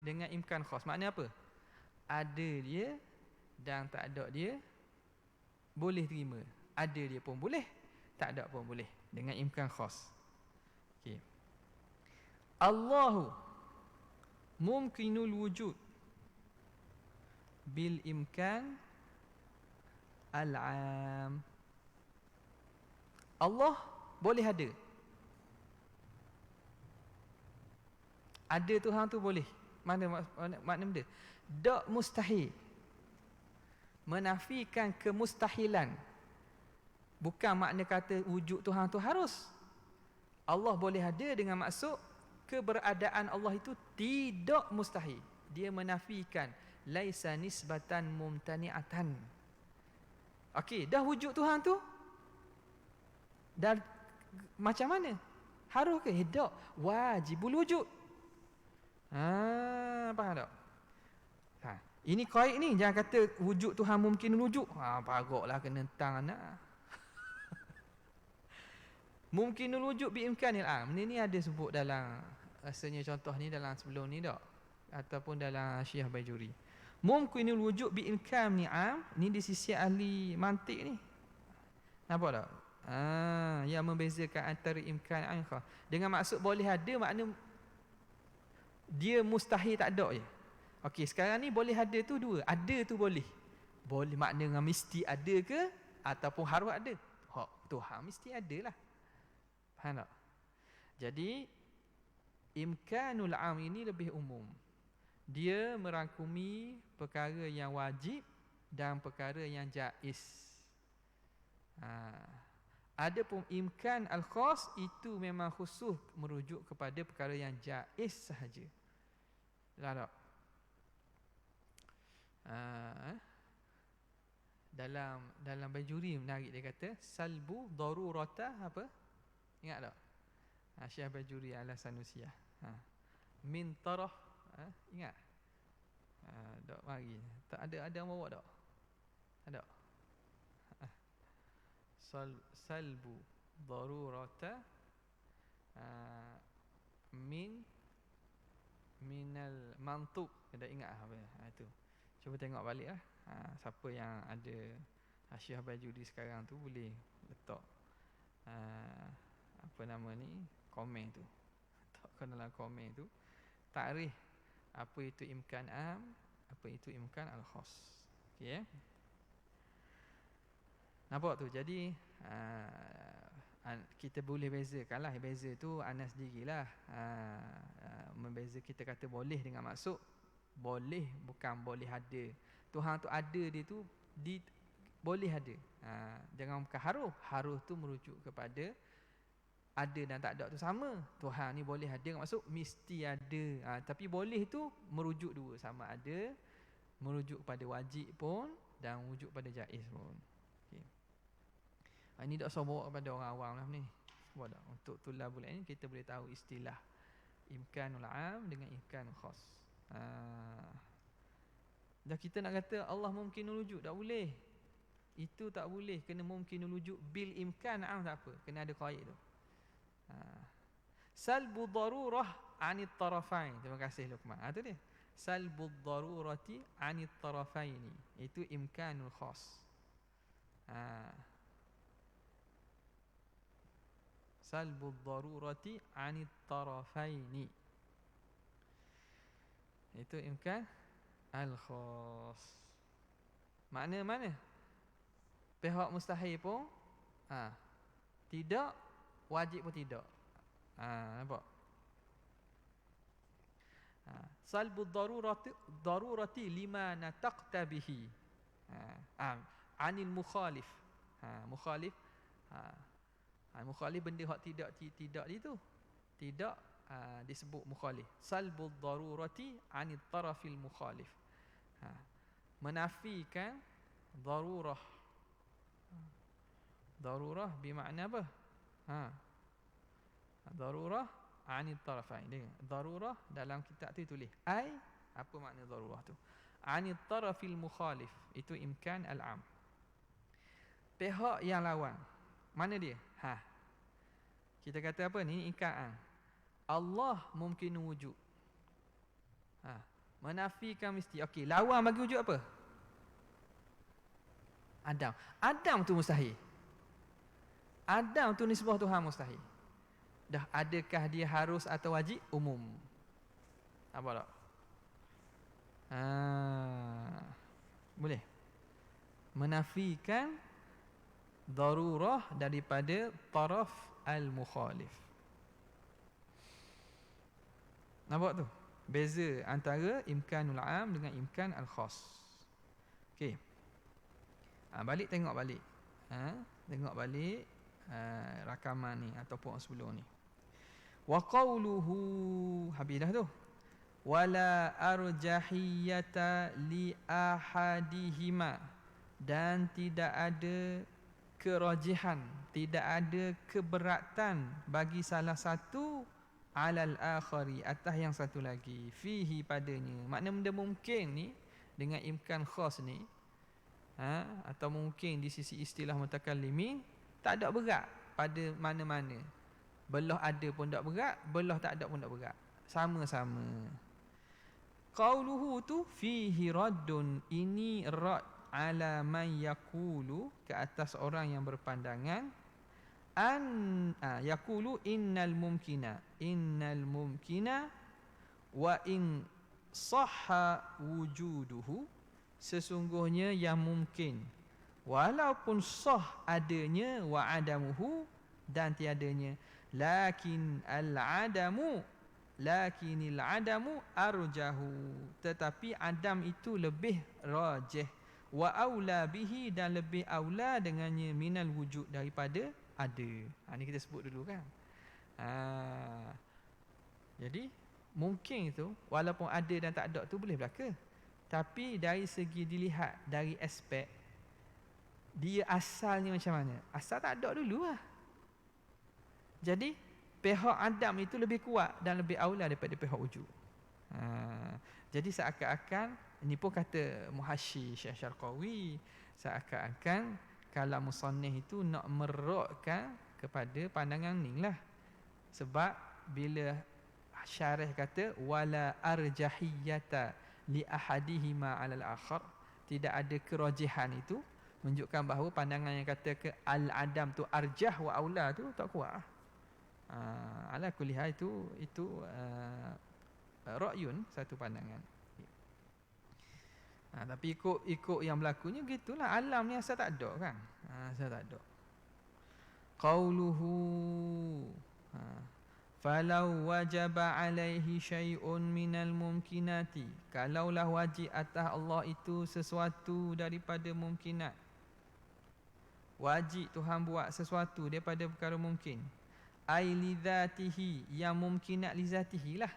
dengan imkan khas. Maknanya apa? Ada dia dan tak ada dia boleh terima. Ada dia pun boleh, tak ada pun boleh. Dengan imkan khas. Okey. Allahu mumkinul wujud bil imkan al-am. Allah boleh ada. Ada Tuhan tu boleh. Mana makna benda? Tak mustahil. Menafikan kemustahilan. Bukan makna kata wujud Tuhan tu harus. Allah boleh ada dengan maksud keberadaan Allah itu tidak mustahil. Dia menafikan laisa nisbatan mumtani'atan. Okey, dah wujud Tuhan tu. Dan macam mana? Harus ke? Tak. Wajibul wujud. Faham tak? Ini qaid ni, jangan kata wujud Tuhan mungkin wujud. Paroklah kena tang anak. Mungkinul wujud bi imkanil am. Ni ada sebut dalam rasanya contoh ni dalam sebelum ni tak? Ataupun dalam Syiah Bajuri. Mungkinul wujud bi imkanil am ni di sisi ahli mantik ni. Nampak tak? Yang membezakan antara imkan am dengan maksud boleh ada, makna dia mustahil tak ada je. Okey, sekarang ni boleh ada tu dua. Ada tu boleh. Boleh makna dengan mesti ada ke ataupun harus ada. Tuhan mesti ada lah. Faham tak? Jadi imkanul am ini lebih umum. Dia merangkumi perkara yang wajib dan perkara yang jaiz. Adapun imkan al-khas itu memang khusus merujuk kepada perkara yang jaiz sahaja. Tak? Dalam Bajuri menarik, dia kata salbu darurata apa? Ingat tak? Syekh Bajuri Al-Sanusiyah. Min taraf, ingat? Tak mari. Tak ada yang bawa tak? Ada. Salbu darurata minal mantuq. Dah ingat apa itu? Cuba tengok balik lah. Siapa yang ada Syekh Bajuri sekarang tu boleh letak apa nama ni, komen tu. Letakkan dalam komen tu takrif apa itu imkan am, apa itu imkan al-khas. Okey. Nampak tu? Jadi kita boleh bezakan lah. Beza tu Anas sendirilah. Membeza, kita kata boleh dengan maksud boleh, bukan boleh ada. Tuhan tu ada, dia tu boleh ada. Jangan bukan harus. Harus tu merujuk kepada ada dan tak ada tu sama. Tuhan ni boleh ada dengan maksud mesti ada. Tapi boleh tu merujuk dua, sama ada merujuk pada wajib pun dan merujuk pada jaiz pun. Okay. Ini tak usah bawa kepada orang awam lah ni. Sebab tak? Untuk tulabul ilm kita boleh tahu istilah imkanul am dengan imkanul khas. Dah kita nak kata Allah mungkinul wujud, tak boleh. Itu tak boleh, kena mungkinul wujud bil imkan am, tak apa, kena ada qaid tu. Salbu darurah anit tarafain. Terima kasih Luqman. Tu dia. Salbu darurati anit tarafaini. Itu imkanul khas. Salbu darurati anit tarafaini. Itu imkan al-khas. Makna mana? Pihak mustahil pun tidak, wajib pun tidak. Nampak? Salbu darurati lima nataqta bihi. Anil mukhalif. Mukhalif. Mukhalif benda hak tidak itu. Tidak disebut mukhalif. Salbu darurati anit tarafil mukhalif. Menafikan darurah. Darurah bermakna apa? Darurah anit tarafain. Darurah dalam kitab tu tulis ai, apa makna darurah tu? Anit tarafil mukhalif. Itu imkan al-am. Pihak yang lawan, mana dia? Kita kata apa ni? Imkan am. Allah mungkin wujud. Menafikan mesti. Okey, lawan bagi wujud apa? Adam. Adam tu mustahil. Adam tu nisbah Tuhan mustahil. Dah adakah dia harus atau wajib? Umum. Apa tak? Boleh. Menafikan darurah daripada taraf al-mukhalif. Nampak tu? Beza antara imkanul am dengan imkan al-khas. Okey. Balik tengok balik. Tengok balik rakaman ni ataupun sebelum ni. Wa qawluhu, habis dah tu. Wala arjahiyata li ahadihima, dan tidak ada kerajihan, tidak ada keberatan bagi salah satu alal akhari, atas yang satu lagi, fihi padanya. Makna benda mungkin ni dengan imkan khas ni, atau mungkin di sisi istilah mutakallimin, tak ada berat pada mana-mana. Belah ada pun tak berat, belah tak ada pun tak berat, sama-sama. Qauluhu tu fihi raddun, ini rad ala man yaqulu, ke atas orang yang berpandangan yaqulu innal mumkina wa in sahha wujuduhu, sesungguhnya yang mungkin walaupun sah adanya, wa adamuhu, dan tiadanya, lakinil adamu arjahu, tetapi adam itu lebih rajih, wa aula bihi, dan lebih aula dengannya, minal wujud, daripada ada. Ni kita sebut dulu kan. Jadi mungkin itu walaupun ada dan tak ada tu boleh berlaku, tapi dari segi dilihat dari aspek dia asalnya macam mana, asal tak ada dulu lah. Jadi pihak adam itu lebih kuat dan lebih aula daripada pihak wujud. Jadi seakan-akan, ini pun kata Muhasyi Syekh Syarqawi, seakan-akan kalau musannif itu nak merokkan kepada pandangan ni lah. Sebab bila syarih kata wala arjahiyata li ahadihima 'alal akhar, tidak ada kerajihan, itu menunjukkan bahawa pandangan yang kata ke al-adam tu arjah wa aula tu tak kuat. Ala kulli hal itu ra'yun, satu pandangan. Tapi ikut yang berlakunya gitulah. Alam ni asal tak ada kan. Asal tak ada. Qauluhu falau wajaba alaihi syai'un minal mumkinati, kalaulah wajib atas Allah itu sesuatu daripada mumkinat, wajib Tuhan buat sesuatu daripada perkara mungkin, ai lidzatihi, yang mumkinat lizatihi lah,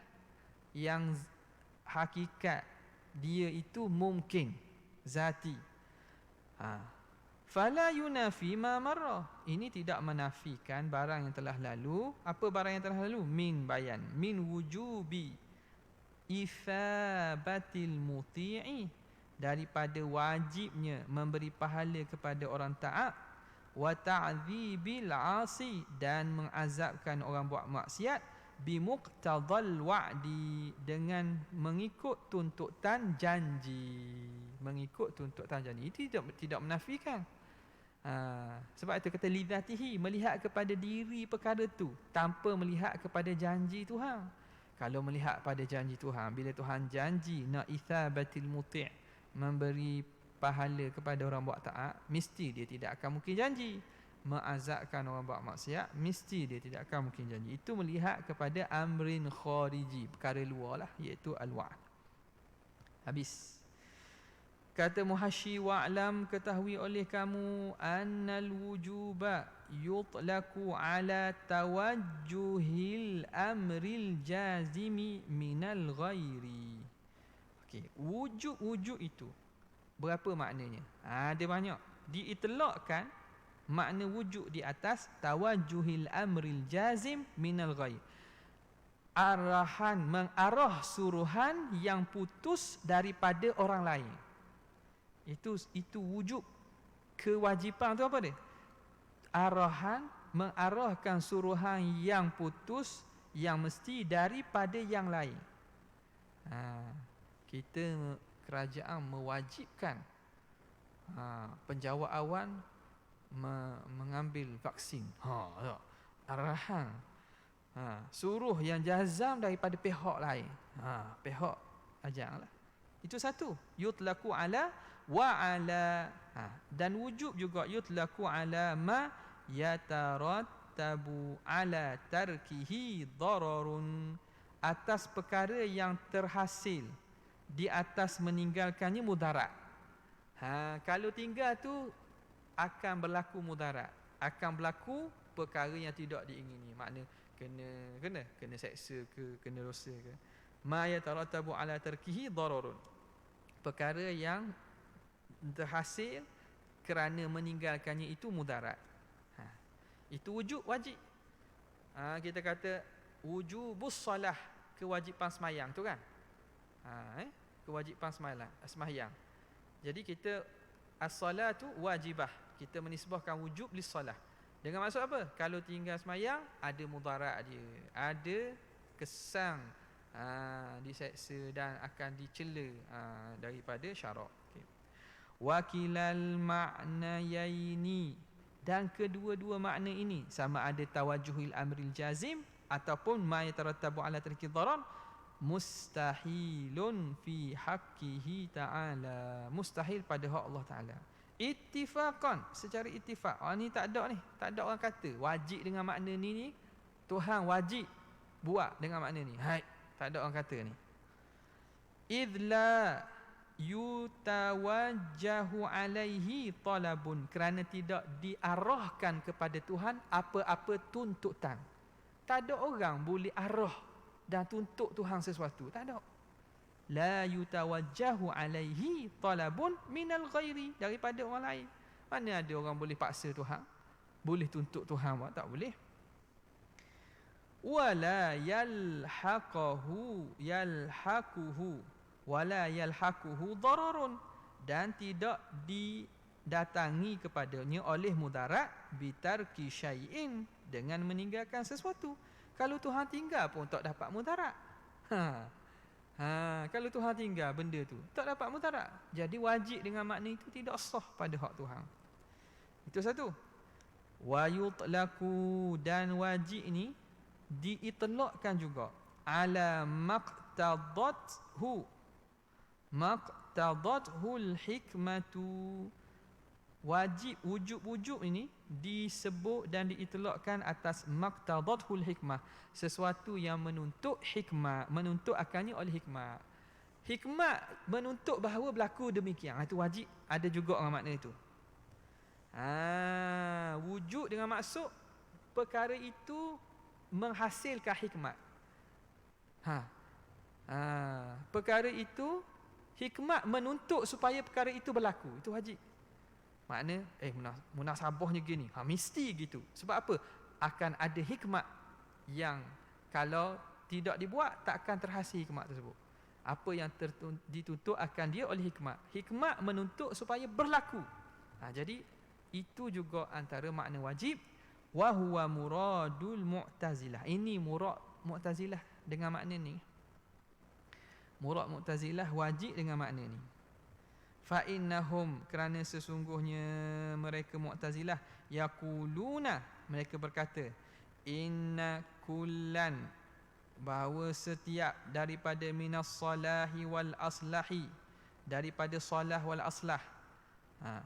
yang hakikat dia itu mungkin zati. Fala yunafi ma marra, ini tidak menafikan barang yang telah lalu. Apa barang yang telah lalu? Min bayan, min wujubi ithabatil muti'i, daripada wajibnya memberi pahala kepada orang taat, wa ta'dhibil 'asi, dan mengazabkan orang buat maksiat, bimuqtadal wa'di, dengan mengikut tuntutan janji. Mengikut tuntutan janji itu tidak menafikan. Sebab itu kata lidzatihi, melihat kepada diri perkara tu tanpa melihat kepada janji Tuhan. Kalau melihat pada janji Tuhan, bila Tuhan janji nak ithabatil muti', memberi pahala kepada orang buat taat, mesti dia tidak akan mungkin janji. Mengazabkan orang buat maksiat, mesti dia tidak akan mungkin janji. Itu melihat kepada amrin khariji, perkara luar lah, iaitu al-wa'd. Habis. Kata Muhasyi, wa'lam, ketahui oleh kamu, annal wujuba yutlaqu ala tawajjuhil amril jazimi minal ghairi. Okey, wujud itu berapa maknanya? Ada banyak. Diitlaqkan makna wujud di atas tawajjuhil amril jazim minal ghair, arahan, mengarah suruhan yang putus daripada orang lain. Itu wujud. Kewajipan tu apa dia? Arahan, mengarahkan suruhan yang putus, yang mesti daripada yang lain. kerajaan mewajibkan penjawat awan mengambil vaksin. Arahan. Suruh yang jazam daripada pihak lain. Pihak ajang lah. Itu satu. Yutlaku ala wa ala. Dan wujub juga yutlaku ala ma yatarattabu ala tarkihi dararun, atas perkara yang terhasil di atas meninggalkannya mudarat. Kalau tinggal tu akan berlaku mudarat, akan berlaku perkara yang tidak diingini. Makna kena seksa ke, kena rosa ke. Ma yatarattabu ala tarkihi dararun, perkara yang terhasil kerana meninggalkannya itu mudarat. Itu wujub, wajib. Kita kata wujubus solah, kewajipan semayang tu kan. Kewajipan semayang. Jadi kita as-salatu wajibah, kita menisbahkan wujub lis-salah. Dengan maksud apa? Kalau tinggal semayang, ada mudarat dia, ada kesan diseksa dan akan dicela daripada syarak. Wakilal ma'nayaini, dan kedua-dua makna ini sama ada tawajuhil amril jazim ataupun ma yatarattabu ala tarki dharar, mustahilun fi haqqihi ta'ala, mustahil pada hak Allah Ta'ala. Ittifaqan, secara ittifaq. Ni tak ada orang kata wajib dengan makna ni Tuhan wajib buat dengan makna ni. Tak ada orang kata ni. Idla yutawajjahu alaihi talabun, kerana tidak diarahkan kepada Tuhan apa-apa tuntutan. Tak ada orang boleh arah dan tuntut Tuhan sesuatu, tak ada. La yutawajjahu alaihi talabun minal ghairi, daripada orang lain. Mana ada orang boleh paksa Tuhan, boleh tuntut Tuhan buat? Tak boleh. Wala yalhaquhu dararun, dan tidak didatangi kepadanya oleh mudarat bitarki syai'in, dengan meninggalkan sesuatu. Kalau Tuhan tinggal pun tak dapat mudarat. Kalau Tuhan tinggal benda tu tak dapat mudarat. Jadi wajib dengan makna itu tidak sah pada hak Tuhan. Itu satu. Wa yutlaqu, dan wajib ni diitlaqkan juga ala maqtadathul hikmatu. Wajib, wujub ini disebut dan diitlaqkan atas maqtadathul hikmah, sesuatu yang menuntut hikmah, menuntut akannya oleh hikmah. Hikmah menuntut bahawa berlaku demikian, itu wajib, ada juga orang makna itu. Wujud dengan maksud perkara itu menghasilkan hikmat. Perkara itu hikmat menuntut supaya perkara itu berlaku, itu wajib. Makna munasabahnya gini, mesti gitu. Sebab apa? Akan ada hikmat yang kalau tidak dibuat tak akan terhasil hikmat tersebut. Apa yang dituntut akan dia oleh hikmat. Hikmat menuntut supaya berlaku. Jadi itu juga antara makna wajib. Wa huwa muradul mu'tazilah. Ini murad mu'tazilah dengan makna ni. Murad mu'tazilah wajib dengan makna ni. Fa innahum, kerana sesungguhnya mereka mu'tazilah, yaquluna, mereka berkata, inna kullan, bahawa setiap daripada minas salahi wal aslahi, daripada salah wal aslah.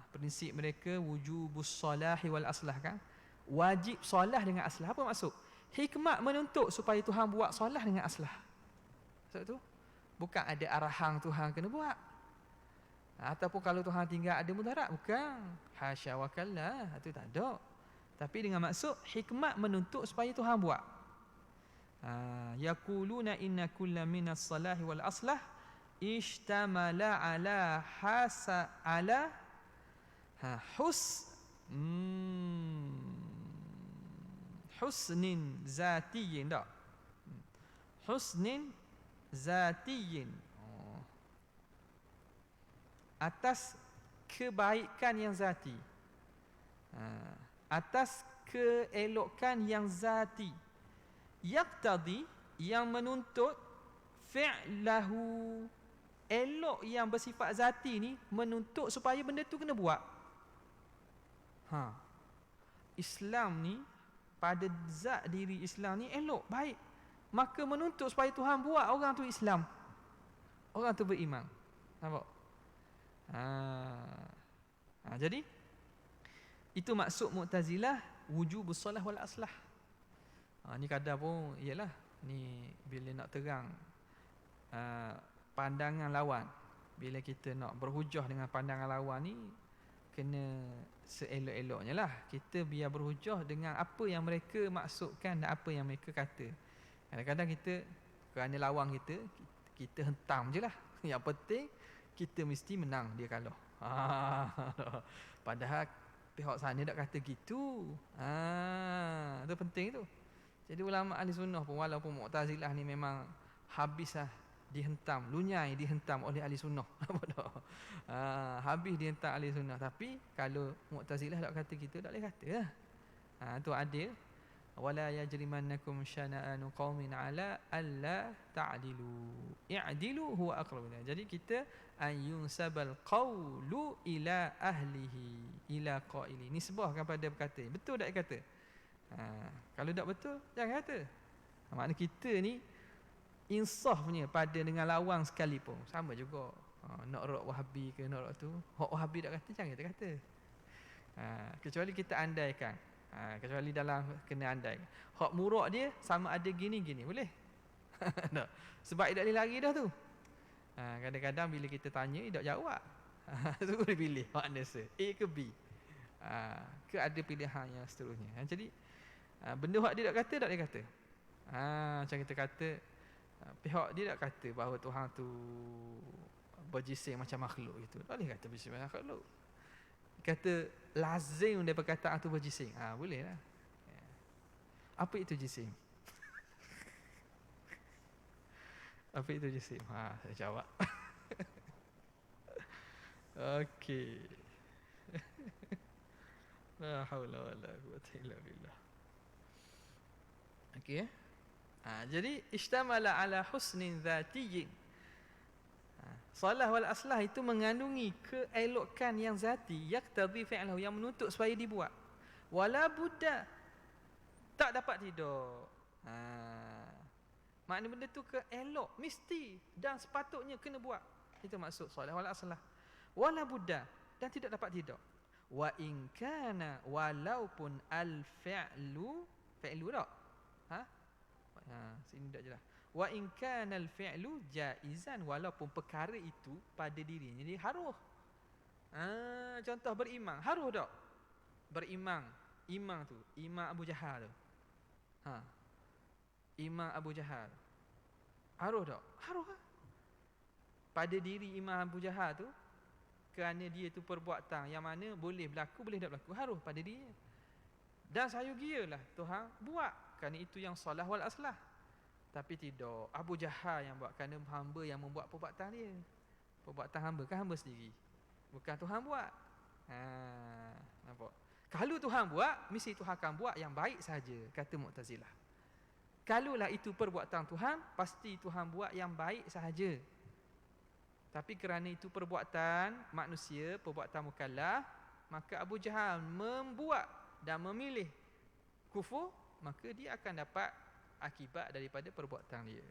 Prinsip mereka wujubus salahi wal aslah kan, wajib salah dengan aslah. Apa maksud? Hikmat menuntut supaya Tuhan buat salah dengan aslah. Maksud tu bukan ada arahan Tuhan kena buat, ataupun kalau Tuhan tinggal ada mudarat, bukan. Hasya wa kalla, itu tak ada. Tapi dengan maksud hikmat menuntut supaya Tuhan buat. Yaquluna inna kulla minas salahi wal aslah ishtamala ala husnin zatiyin, tak? Husnin zatiyin, atas kebaikan yang zati, atas keelokan yang zati. Yaqtadi, yang menuntut fi'lahu elok yang bersifat zati ni menuntut supaya benda tu kena buat. Islam ni pada zat diri Islam ni elok, baik. Maka menuntut supaya Tuhan buat orang tu Islam. Orang tu beriman. Nampak? Jadi itu maksud Mu'tazilah wujubus solah wal aslah. Ni kadang pun iyalah ni bila nak terang pandangan lawan. Bila kita nak berhujah dengan pandangan lawan ni kena seelok-eloknya lah. Kita biar berhujah dengan apa yang mereka maksudkan dan apa yang mereka kata. Kadang-kadang kita kerana lawan kita hentam je lah. Yang penting kita mesti menang, dia kalah. Padahal pihak sana tak kata gitu. Itu penting tu. Jadi ulama ahli sunnah pun walaupun Mu'tazilah ni memang habis lah dihentam, lunyai dihentam oleh ahli sunnah. Habis dihentam ahli sunnah. Tapi kalau Mu'tazilah tak kata gitu, tak boleh kata lah. Itu adil. Wala yajrimannakum syana'anu qaumin ala alla ta'dilu i'dilu huwa aqrabu. Jadi kita ayyunsabal qawlu ila ahlihi ila qaili, nisbah kepada berkata. Betul tak kata? Kalau tak betul jangan kata. Makna kita ni insafnya pada dengan lawan sekalipun sama juga. Nak rok Wahabi ke nak rok tu, hak Wahabi tak kata jangan kita kata. Kecuali kita andaikan. Kecuali dalam kena andai. Hak murak dia sama ada gini-gini boleh. Tak. Sebab dia tak boleh lari dah tu. Kadang-kadang bila kita tanya dia tak jawab. Suruh dia pilih hak answer A ke B. Ke ada pilihan yang seterusnya. Jadi benda hak dia tak kata tak boleh kata. Macam kita kata pihak dia tak kata bahawa Tuhan tu berjising macam makhluk gitu. Tak boleh kata berjising macam makhluk. Kata lazim dia perkataan tu berjising. Boleh lah. Apa itu jising? Apa itu jising? Saya jawab. Okey. La haula wala quwwata illa billah. Okey. Jadi istamala ala husnin dzatiyyin. Salah wal aslah itu mengandungi keelokan yang zati, yaqtadhi fi'lahu, yang menuntut supaya dibuat. Wala budda, tak dapat tidak. Makna benda tu keelok, mesti dan sepatutnya kena buat. Itu maksud salah wal aslah. Wala budda, dan tidak dapat tidak. Wa in kana, walaupun al fi'lu tak? Sini tak jelas. Wa in kana al-fi'lu jaizan, walaupun perkara itu pada dirinya dia haruh. Contoh berimang, haruh tak? Berimang, imam tu, Imam Abu Jahal tu. Imam Abu Jahal. Haruh tak? Haruh lah. Pada diri Imam Abu Jahal tu, kerana dia tu perbuatan yang mana boleh berlaku, boleh tak berlaku, haruh pada dia. Dan sayugialah Tuhan buat, kerana itu yang salah wal aslah. Tapi tidak, Abu Jahal yang buat, kerana hamba yang membuat perbuatan dia. Perbuatan hamba kan hamba sendiri, bukan Tuhan buat. Nampak? Kalau Tuhan buat, mesti Tuhan akan buat yang baik saja, kata Mu'tazilah. Kalaulah itu perbuatan Tuhan, pasti Tuhan buat yang baik sahaja. Tapi kerana itu perbuatan manusia, perbuatan mukallaf, maka Abu Jahal membuat dan memilih kufur, maka dia akan dapat akibat daripada perbuatan dia.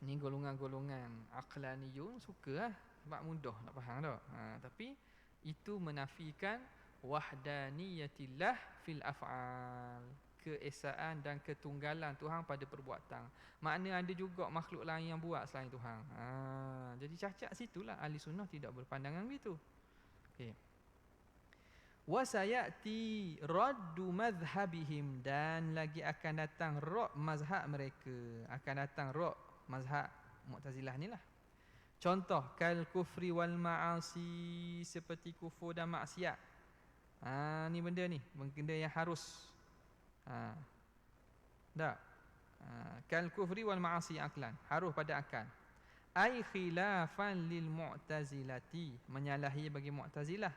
Ni golongan-golongan aqlaniyun suka lah, sebab mudah nak faham tak. Tapi itu menafikan wahdaniyatillah fil af'al, keesaan dan ketunggalan Tuhan pada perbuatan. Makna ada juga makhluk lain yang buat selain Tuhan. Jadi cacat situlah ahli sunnah tidak berpandangan begitu. Okey. Wa sayati raddu madhhabihim, dan lagi akan datang rad mazhab mereka, akan datang rad mazhab Mu'tazilah ni lah. Contoh kal kufri wal ma'asi, seperti kufur dan maksiat. Ni benda ni, benda yang harus. Kal kufri wal ma'asi aklan, harus pada akal. Ai khilafan lil mu'tazilati, menyalahi bagi Mu'tazilah,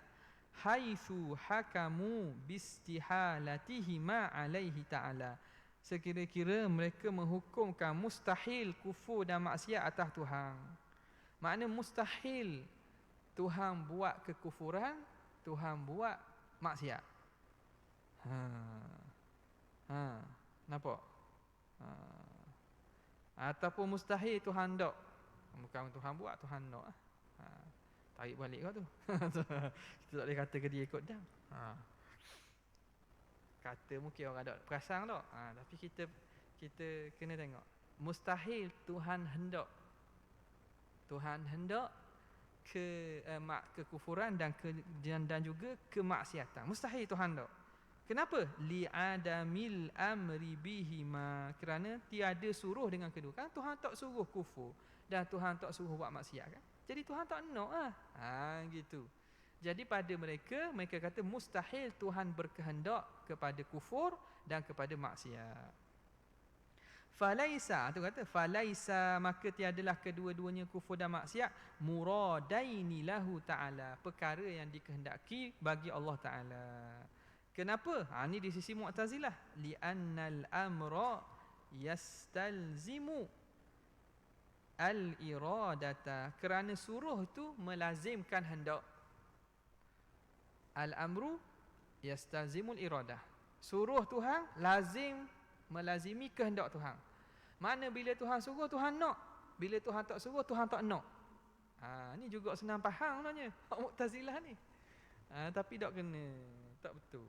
haitsu hakamu bistihalatihi ma alaihi ta'ala, sekira-kira mereka menghukumkan mustahil kufur dan maksiat atas Tuhan. Makna mustahil Tuhan buat kekufuran, Tuhan buat maksiat. Nampak? Ataupun mustahil Tuhan dok. Bukan Tuhan buat, Tuhan dok. Tarik balik kau tu. Kita tak boleh kata ke dia ikut dah. Kata mungkin orang ada perasan tak. Tapi kita kena tengok. Mustahil Tuhan hendak. Tuhan hendak kekufuran dan juga kemaksiatan. Mustahil Tuhan hendak. Kenapa? Li'adamil amri bihima. Kerana tiada suruh dengan kedua. Kan Tuhan tak suruh kufur dan Tuhan tak suruh buat maksiat kan. Jadi Tuhan tak nak lah. Gitu. Jadi pada mereka kata mustahil Tuhan berkehendak kepada kufur dan kepada maksiat. Falaisa, tu kata falaisa, maka tiadalah kedua-duanya kufur dan maksiat muradaini lahu ta'ala, perkara yang dikehendaki bagi Allah Ta'ala. Kenapa? Ini di sisi Mu'tazilah. Li'annal amra yastalzimu al-iradata, kerana suruh tu melazimkan hendak. Al-amru yastalzimul iradah. Suruh Tuhan lazim melazimi kehendak Tuhan. Mana bila Tuhan suruh Tuhan nak, bila Tuhan tak suruh Tuhan tak nak. Ni juga senang faham sebenarnya hak Mu'tazilah ni. Tapi tak kena, tak betul.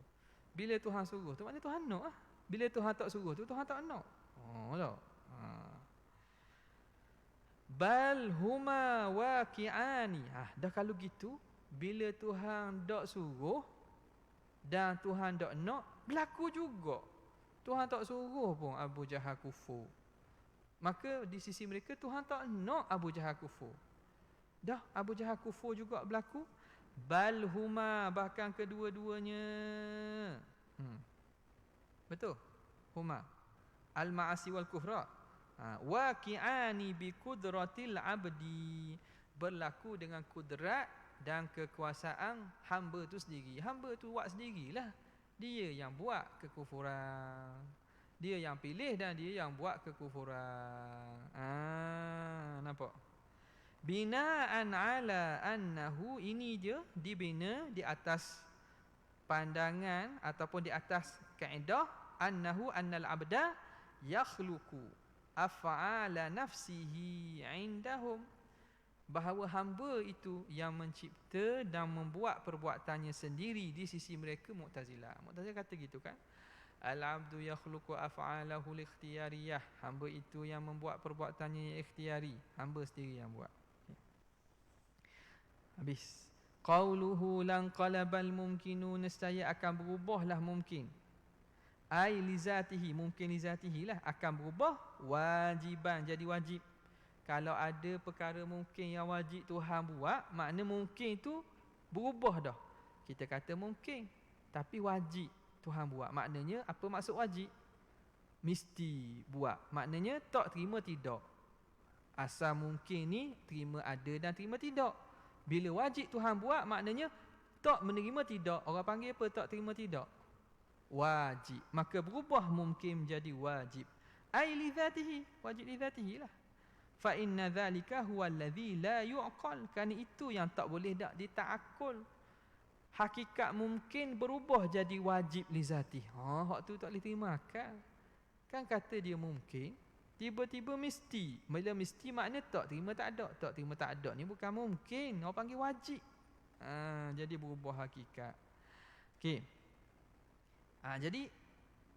Bila Tuhan suruh tu maknanya Tuhan nak lah. Bila Tuhan tak suruh tu Tuhan tak nak. Tak. Bal huma waqi'ani. Dah kalau gitu, bila Tuhan tak suruh dan Tuhan tak nak, berlaku juga. Tuhan tak suruh pun Abu Jahal kufur. Maka di sisi mereka Tuhan tak nak Abu Jahal kufur. Dah Abu Jahal kufur juga berlaku. Bal huma, bahkan kedua-duanya. Betul? Huma al-ma'asi wal kufra. Waqi'ani bi kudratil abdi, berlaku dengan kudrat dan kekuasaan hamba tu sendiri. Hamba tu buat sendirilah. Dia yang buat kekufuran. Dia yang pilih dan dia yang buat kekufuran. Nampak? Bina'an ala annahu, ini je dibina di atas pandangan ataupun di atas kaedah annahu annal abda yakhluqu af'ala nafsihi indahum, bahawa hamba itu yang mencipta dan membuat perbuatannya sendiri di sisi mereka Mu'tazilah. Mu'tazilah kata gitu kan. Al-abdu yakhluqu af'alahu al-ikhtiyariyah, hamba itu yang membuat perbuatannya yang ikhtiyari, hamba sendiri yang buat. Habis. Qauluhu lan qalabal mumkinu, nescaya akan berubahlah mungkin. Ai li zatihi, mungkin li zatihi lah, akan berubah wajiban, jadi wajib. Kalau ada perkara mungkin yang wajib Tuhan buat, makna mungkin itu berubah dah. Kita kata mungkin, tapi wajib Tuhan buat. Maknanya apa maksud wajib? Mesti buat. Maknanya tak terima tidak. Asal mungkin ni terima ada dan terima tidak. Bila wajib Tuhan buat, maknanya tak menerima tidak. Orang panggil apa tak terima tidak? Wajib. Maka berubah mungkin menjadi wajib. Ai li zatihi, wajib li zatihi lah. Fa inna dzalika huwa allazi la yu'qal, kerana itu yang tak boleh dak dita'akkul. Hakikat mungkin berubah jadi wajib li zatihi. Hak tu tak boleh terima akal. Kan kata dia mungkin, tiba-tiba mesti. Bila mesti makna tak terima tak ada. Tak terima tak ada ni bukan mungkin. Orang panggil wajib. Jadi berubah hakikat. Okey. Jadi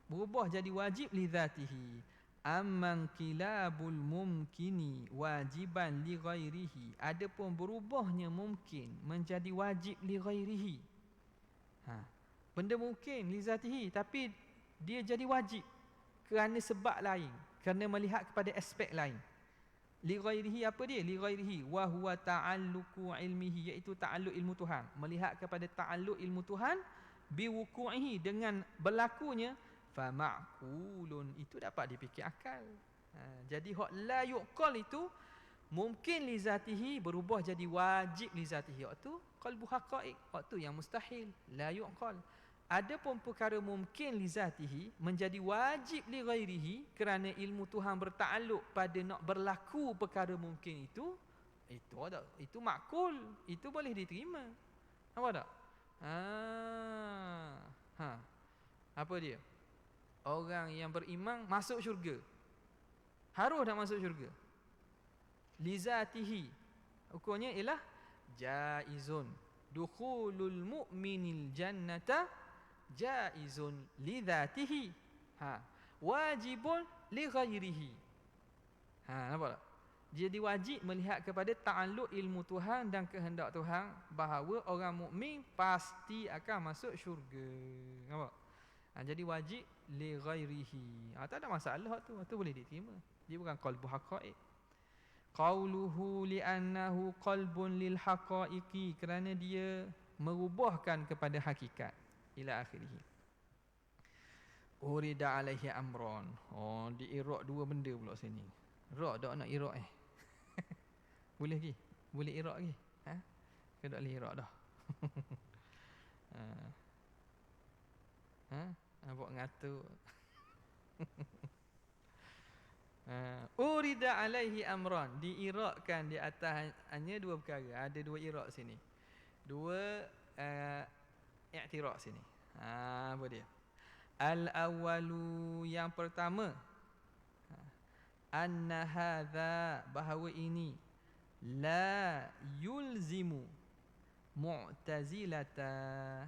berubah jadi wajib li zatihi. Amman kilabul mumkini wajiban li ghairihi. Adapun berubahnya mungkin menjadi wajib li ghairihi. Benda mungkin li zatihi, tapi dia jadi wajib kerana sebab lain, kerana melihat kepada aspek lain. Li ghairihi, apa dia? Li ghairihi wa huwa ta'alluqu ilmihi, iaitu ta'alluq ilmu Tuhan. Melihat kepada ta'alluq ilmu Tuhan bi wuqu'ihi, dengan berlakunya, fa ma'qulun, itu dapat dipikir akal. Jadi hak la yuqal itu mungkin li zatihi berubah jadi wajib li zatihi. Hak tu qalbu haqaiq, hak tu yang mustahil, la yuqal. Adapun perkara mungkin li zatihi menjadi wajib li ghairihi kerana ilmu Tuhan bertakluk pada nak berlaku perkara mungkin itu ada, itu makul, itu boleh diterima. Apa tak? Apa dia? Orang yang beriman masuk syurga. Harus dah masuk syurga. Li zatihi. Hukumnya ialah jaizun. Dukhulul mu'minil jannata jaizun li dhatihi. Wajibun li ghairihi. Nampak tak? Jadi wajib melihat kepada ta'alluq ilmu Tuhan dan kehendak Tuhan bahawa orang mukmin pasti akan masuk syurga. Nampak? Jadi wajib li ghairihi. Tak ada masalah tu. Itu boleh diterima. Dia bukan qalbu haqaiq. Qauluhu li'annahu qalbun lil haqaiqi, kerana dia merubahkan kepada hakikat. Ila akhirih. Urida alaihi amron. Diirak dua benda pula sini. Rak tak nak irak boleh lagi? Boleh irak lagi? Ke tak boleh irak dah? Nampak ngatur. Urida alaihi amran, diirakkan di atas hanya dua perkara. Ada dua irak sini. Dua i'tirak sini. Apa dia? Al-awwalu, yang pertama, anna hadza, bahawa ini, la yulzimu mu'tazilata,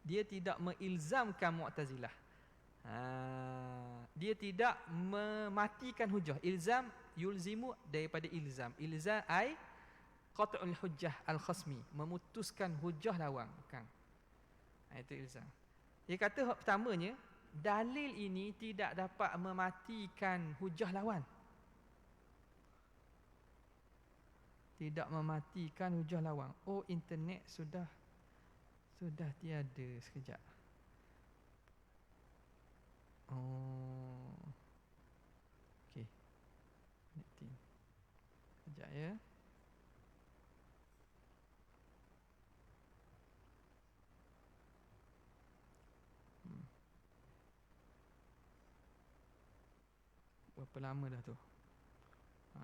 dia tidak mengilzamkan mu'tazilah. Dia tidak mematikan hujah. Ilzam, yulzimu daripada ilzam. Ilzam ai qat'ul hujjah al-khasmi, memutuskan hujah lawan. Bukan. Itu ilzam. Dia kata pertamanya, dalil ini tidak dapat mematikan hujah lawan. Tidak mematikan hujah lawan. Internet sudah tiada sekejap. Okey. Connecting. Sekejap ya. Berapa lama dah tu?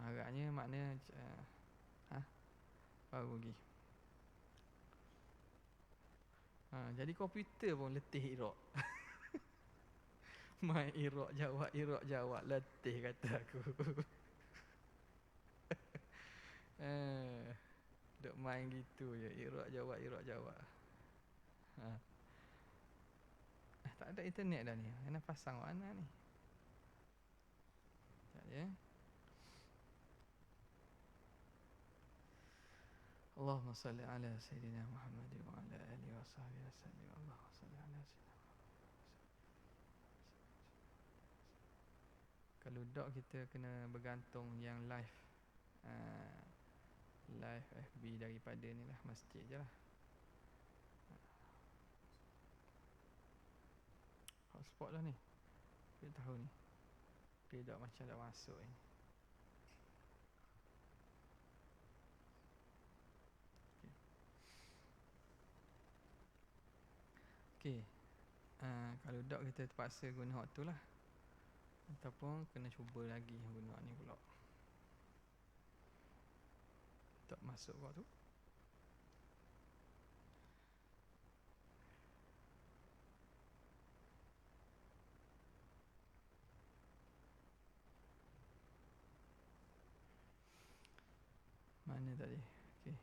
Agaknya maknanya baru lagi. Jadi komputer pun letih irak. Main irak jawab letih kata aku. Duk main gitu je, irak jawab. Tak ada internet dah ni. Kena pasang mana ni? Sekejap ya. Allahumma salli ala Sayyidina Muhammad wa ala alihi wa sahbihi wasallam. Allahumma salli ala Sayyidina Muhammad. Kalau tak kita kena bergantung yang live. Live FB daripada ni lah, masjid je lah. Hotspot lah ni. Kita tahu ni. Dia tak macam dah masuk ni. Okey. Kalau tak kita terpaksa guna hot tu lah. Ataupun kena cuba lagi guna ni pula. Tak masuk hot tu. Mana tadi? Okey.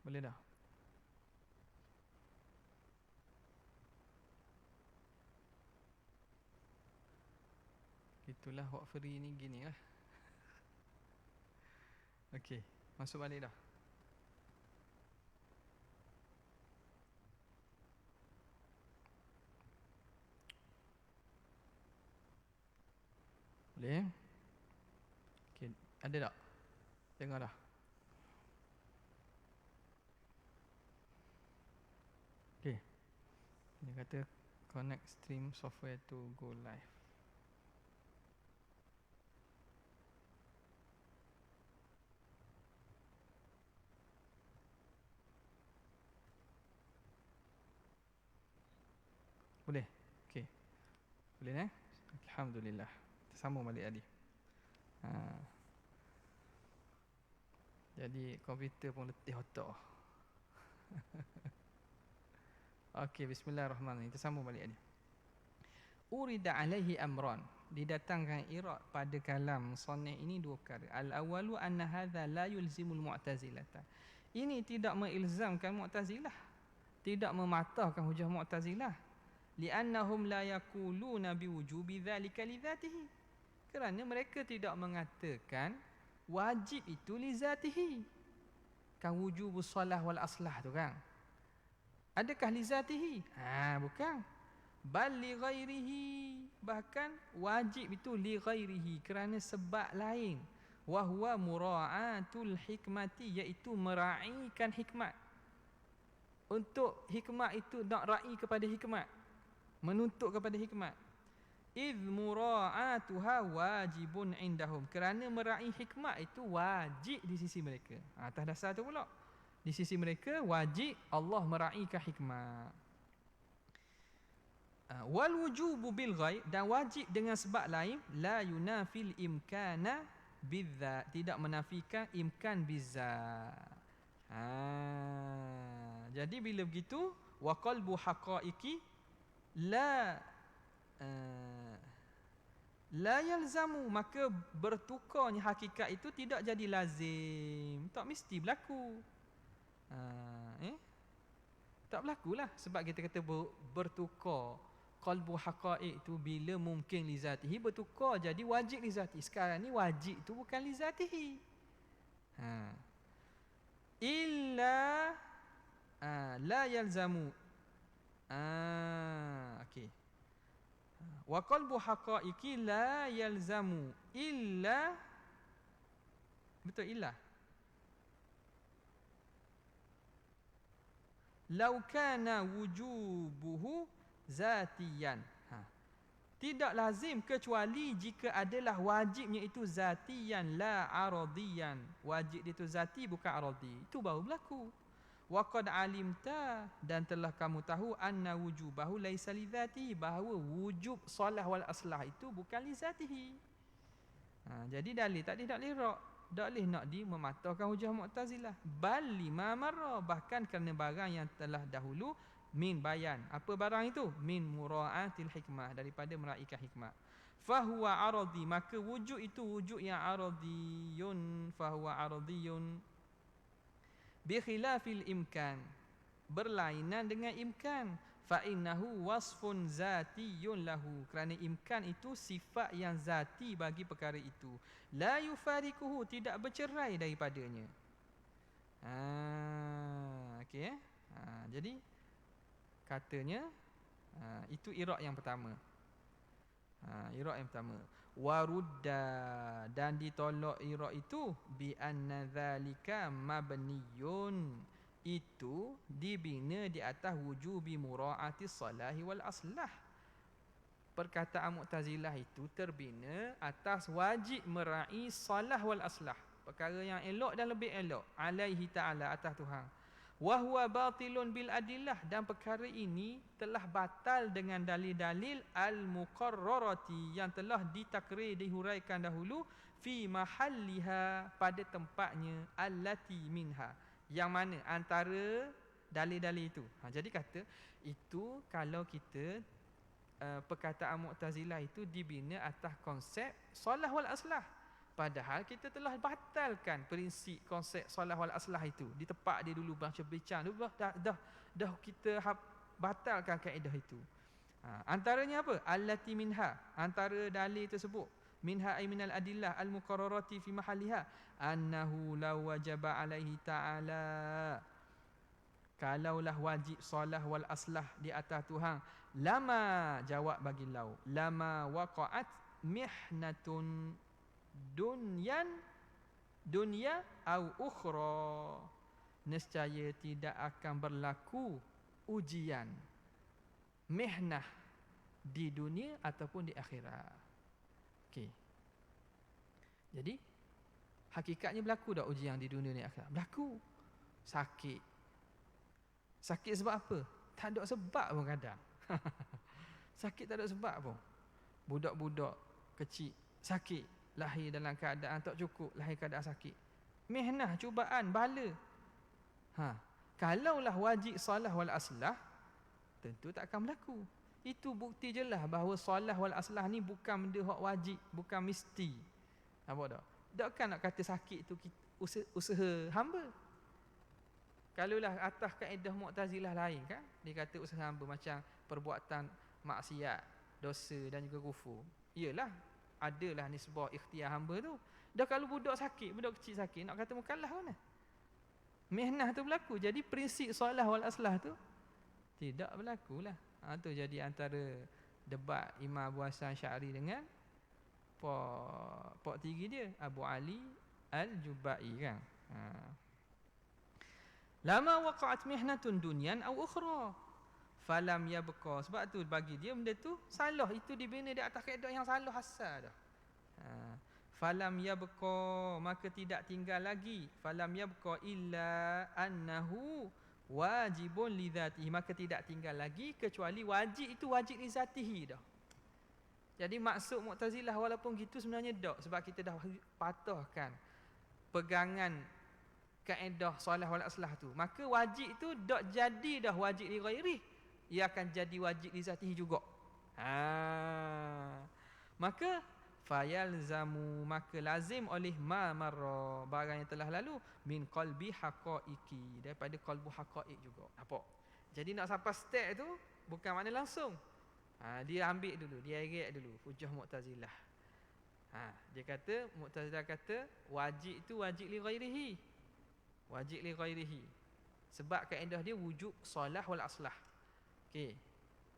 Boleh dah. Itulah hot free ni gini lah. Okey, masuk balik dah. Boleh? Okey, ada tak? Tengok dah. Dia kata connect stream software to go live. Boleh? Okey. Boleh Alhamdulillah. Kita sambung balik tadi. Jadi komputer pun letih otak. Okey, bismillahirrahmanirrahim. Kita sambung balik tadi. Urida alaihi amran. Didatangkan irad pada kalam musannif ini dua perkara. Al-awwalu anna hadza la yulzimul mu'tazilata. Ini tidak mengilzamkan Mu'tazilah. Tidak mematahkan hujah Mu'tazilah. Li'annahum la yaquluna biwujubi dzalika li dzatihi. Kerana mereka tidak mengatakan wajib itu li zatihi. Kan wujubus salah wal aslah tu kan. Adakah li zatihi? Bukan. Bal li ghairihi. Bahkan wajib itu li ghairihi kerana sebab lain. Wa huwa mura'atul hikmati, iaitu meraihkan hikmat. Untuk hikmat itu nak raih kepada hikmat, menuntut kepada hikmat. Idh mura'atuha wajibun indahum, kerana meraih hikmat itu wajib di sisi mereka. Atas dasar tu pula, di sisi mereka wajib Allah meraihkan hikmat. Wal wujubu bil ghaib, dan wajib dengan sebab lain, la yunafil imkana bidzat, tidak menafikan imkan bizzat. Jadi bila begitu, wa qalbu haqaiqi la yalzamu, maka bertukarnya hakikat itu tidak jadi lazim, tak mesti berlaku. Tak berlakulah, sebab kita kata bertukar qalbu haqaiq itu bila mungkin li zatihi, bertukar jadi wajib li zatihi. Sekarang ni wajib itu bukan li zatihi. Illa la yalzamu. Okey. Wa qalbu haqaiqi la yalzamu illa, betul, illa law kana wujubuhu zatiyan. Tidak lazim kecuali jika adalah wajibnya itu zatiyan la aradiyan. Wajib itu zati bukan aradi, itu baru berlaku. Wa qad alimta, dan telah kamu tahu, anna wujubahu laisa li dzatihi, bahawa wujub salah wal aslah itu bukan li zatihi. Jadi dalil tak boleh nak mematahkan hujah Mu'tazilah. Bal lima marra, bahkan kerana barang yang telah dahulu, min bayan. Apa barang itu? Min mura'atil hikmah, daripada meraihkan hikmah. Fahuwa aradi, maka wujud itu wujud yang aradiyun. Fahuwa aradiyun bi khilafil imkan, berlainan dengan imkan. Fa innahu wasfun zatiyun lahu, kerana imkan itu sifat yang zati bagi perkara itu. La yufarikuhu, tidak bercerai daripadanya. Okey. Jadi katanya itu iraq yang pertama. Iraq yang pertama. Warudda, dan ditolak iraq itu bi anna dzalika mabniyun, itu dibina di atas wujubi mura'ati salahi wal aslah. Perkataan Mu'tazilah itu terbina atas wajib meraih salah wal aslah, perkara yang elok dan lebih elok, alaihi ta'ala, atas Tuhan. Wa huwa batilun bil adillah, dan perkara ini telah batal dengan dalil-dalil al-muqarrarati, yang telah ditakrir, dihuraikan dahulu, fi mahalliha, pada tempatnya, allati minha, yang mana antara dalil-dalil itu. Jadi kata itu kalau kita perkataan Mu'tazilah itu dibina atas konsep salah wal aslah, padahal kita telah batalkan prinsip konsep salah wal aslah itu. Ditepak dia dulu baca bincang dulu, dah kita batalkan kaedah itu. Antaranya apa? Allati minha, antara dalil tersebut, minha ay minal adillah al-muqarrarati fi mahalliha, annahu law wajaba alaihi ta'ala, kalaulah wajib salah wal aslah di atas Tuhan, lama, jawab bagi lau, lama waqa'at mihnatun dunya au ukhra, nescaya tidak akan berlaku ujian mihnah di dunia ataupun di akhirat. Okey. Jadi hakikatnya berlaku dah ujian di dunia ni akhirat. Berlaku. Sakit. Sakit sebab apa? Tak ada sebab pun kadang. Sakit tak ada sebab pun. Budak-budak kecil sakit, lahir dalam keadaan tak cukup, lahir keadaan sakit. Mihnah, cubaan, bala. Kalaulah wajib salah wal aslah, tentu tak akan berlaku. Itu bukti jelas bahawa salah wal aslah ni bukan benda hak wajib, bukan mesti. Nampak tak? Takkan nak kata sakit tu usaha hamba. Kalaulah atas kaedah Mu'tazilah lain kan, dia kata usaha hamba macam perbuatan maksiat, dosa dan juga kufur. Iyalah, adalah nisbah ikhtiar hamba tu. Dah kalau budak sakit, budak kecil sakit, nak kata mukallaf mana? Mihnah tu berlaku. Jadi prinsip salah wal aslah tu tidak berlaku lah. Tu jadi antara debat Imam Abu Hasan Sy'ari dengan Pak tiri dia, Abu Ali Al-Jubai kan. Lama waqa'at mihnatun dunyan aw ukhra falam yabqa. Sebab tu bagi dia benda tu salah, itu dibina di atas kaedah yang salah asal dah. Falam yabqa, maka tidak tinggal lagi, falam yabqa illa annahu wajibun li dzatihi, maka tidak tinggal lagi kecuali wajib itu wajib li zatihi dah. Jadi maksud Mu'tazilah walaupun gitu sebenarnya tak, sebab kita dah patahkan pegangan kaedah salah wal aslah tu, maka wajib tu tak jadi dah wajib li ghairi, ia akan jadi wajib li zatihi juga. Maka fayalzamu, maka lazim oleh ma marra, barang yang telah lalu, min qalbi haqaiqi, daripada qalbu haqaiq juga. Nampak? Jadi nak sampai step tu bukan makna langsung. Dia ambil dulu, dia erek dulu hujah Mu'tazilah. Dia kata, Mu'tazilah kata wajib itu wajib li ghairihi. Wajib li ghairihi. Sebab kaedah dia wujub salah wal aslah. Okey.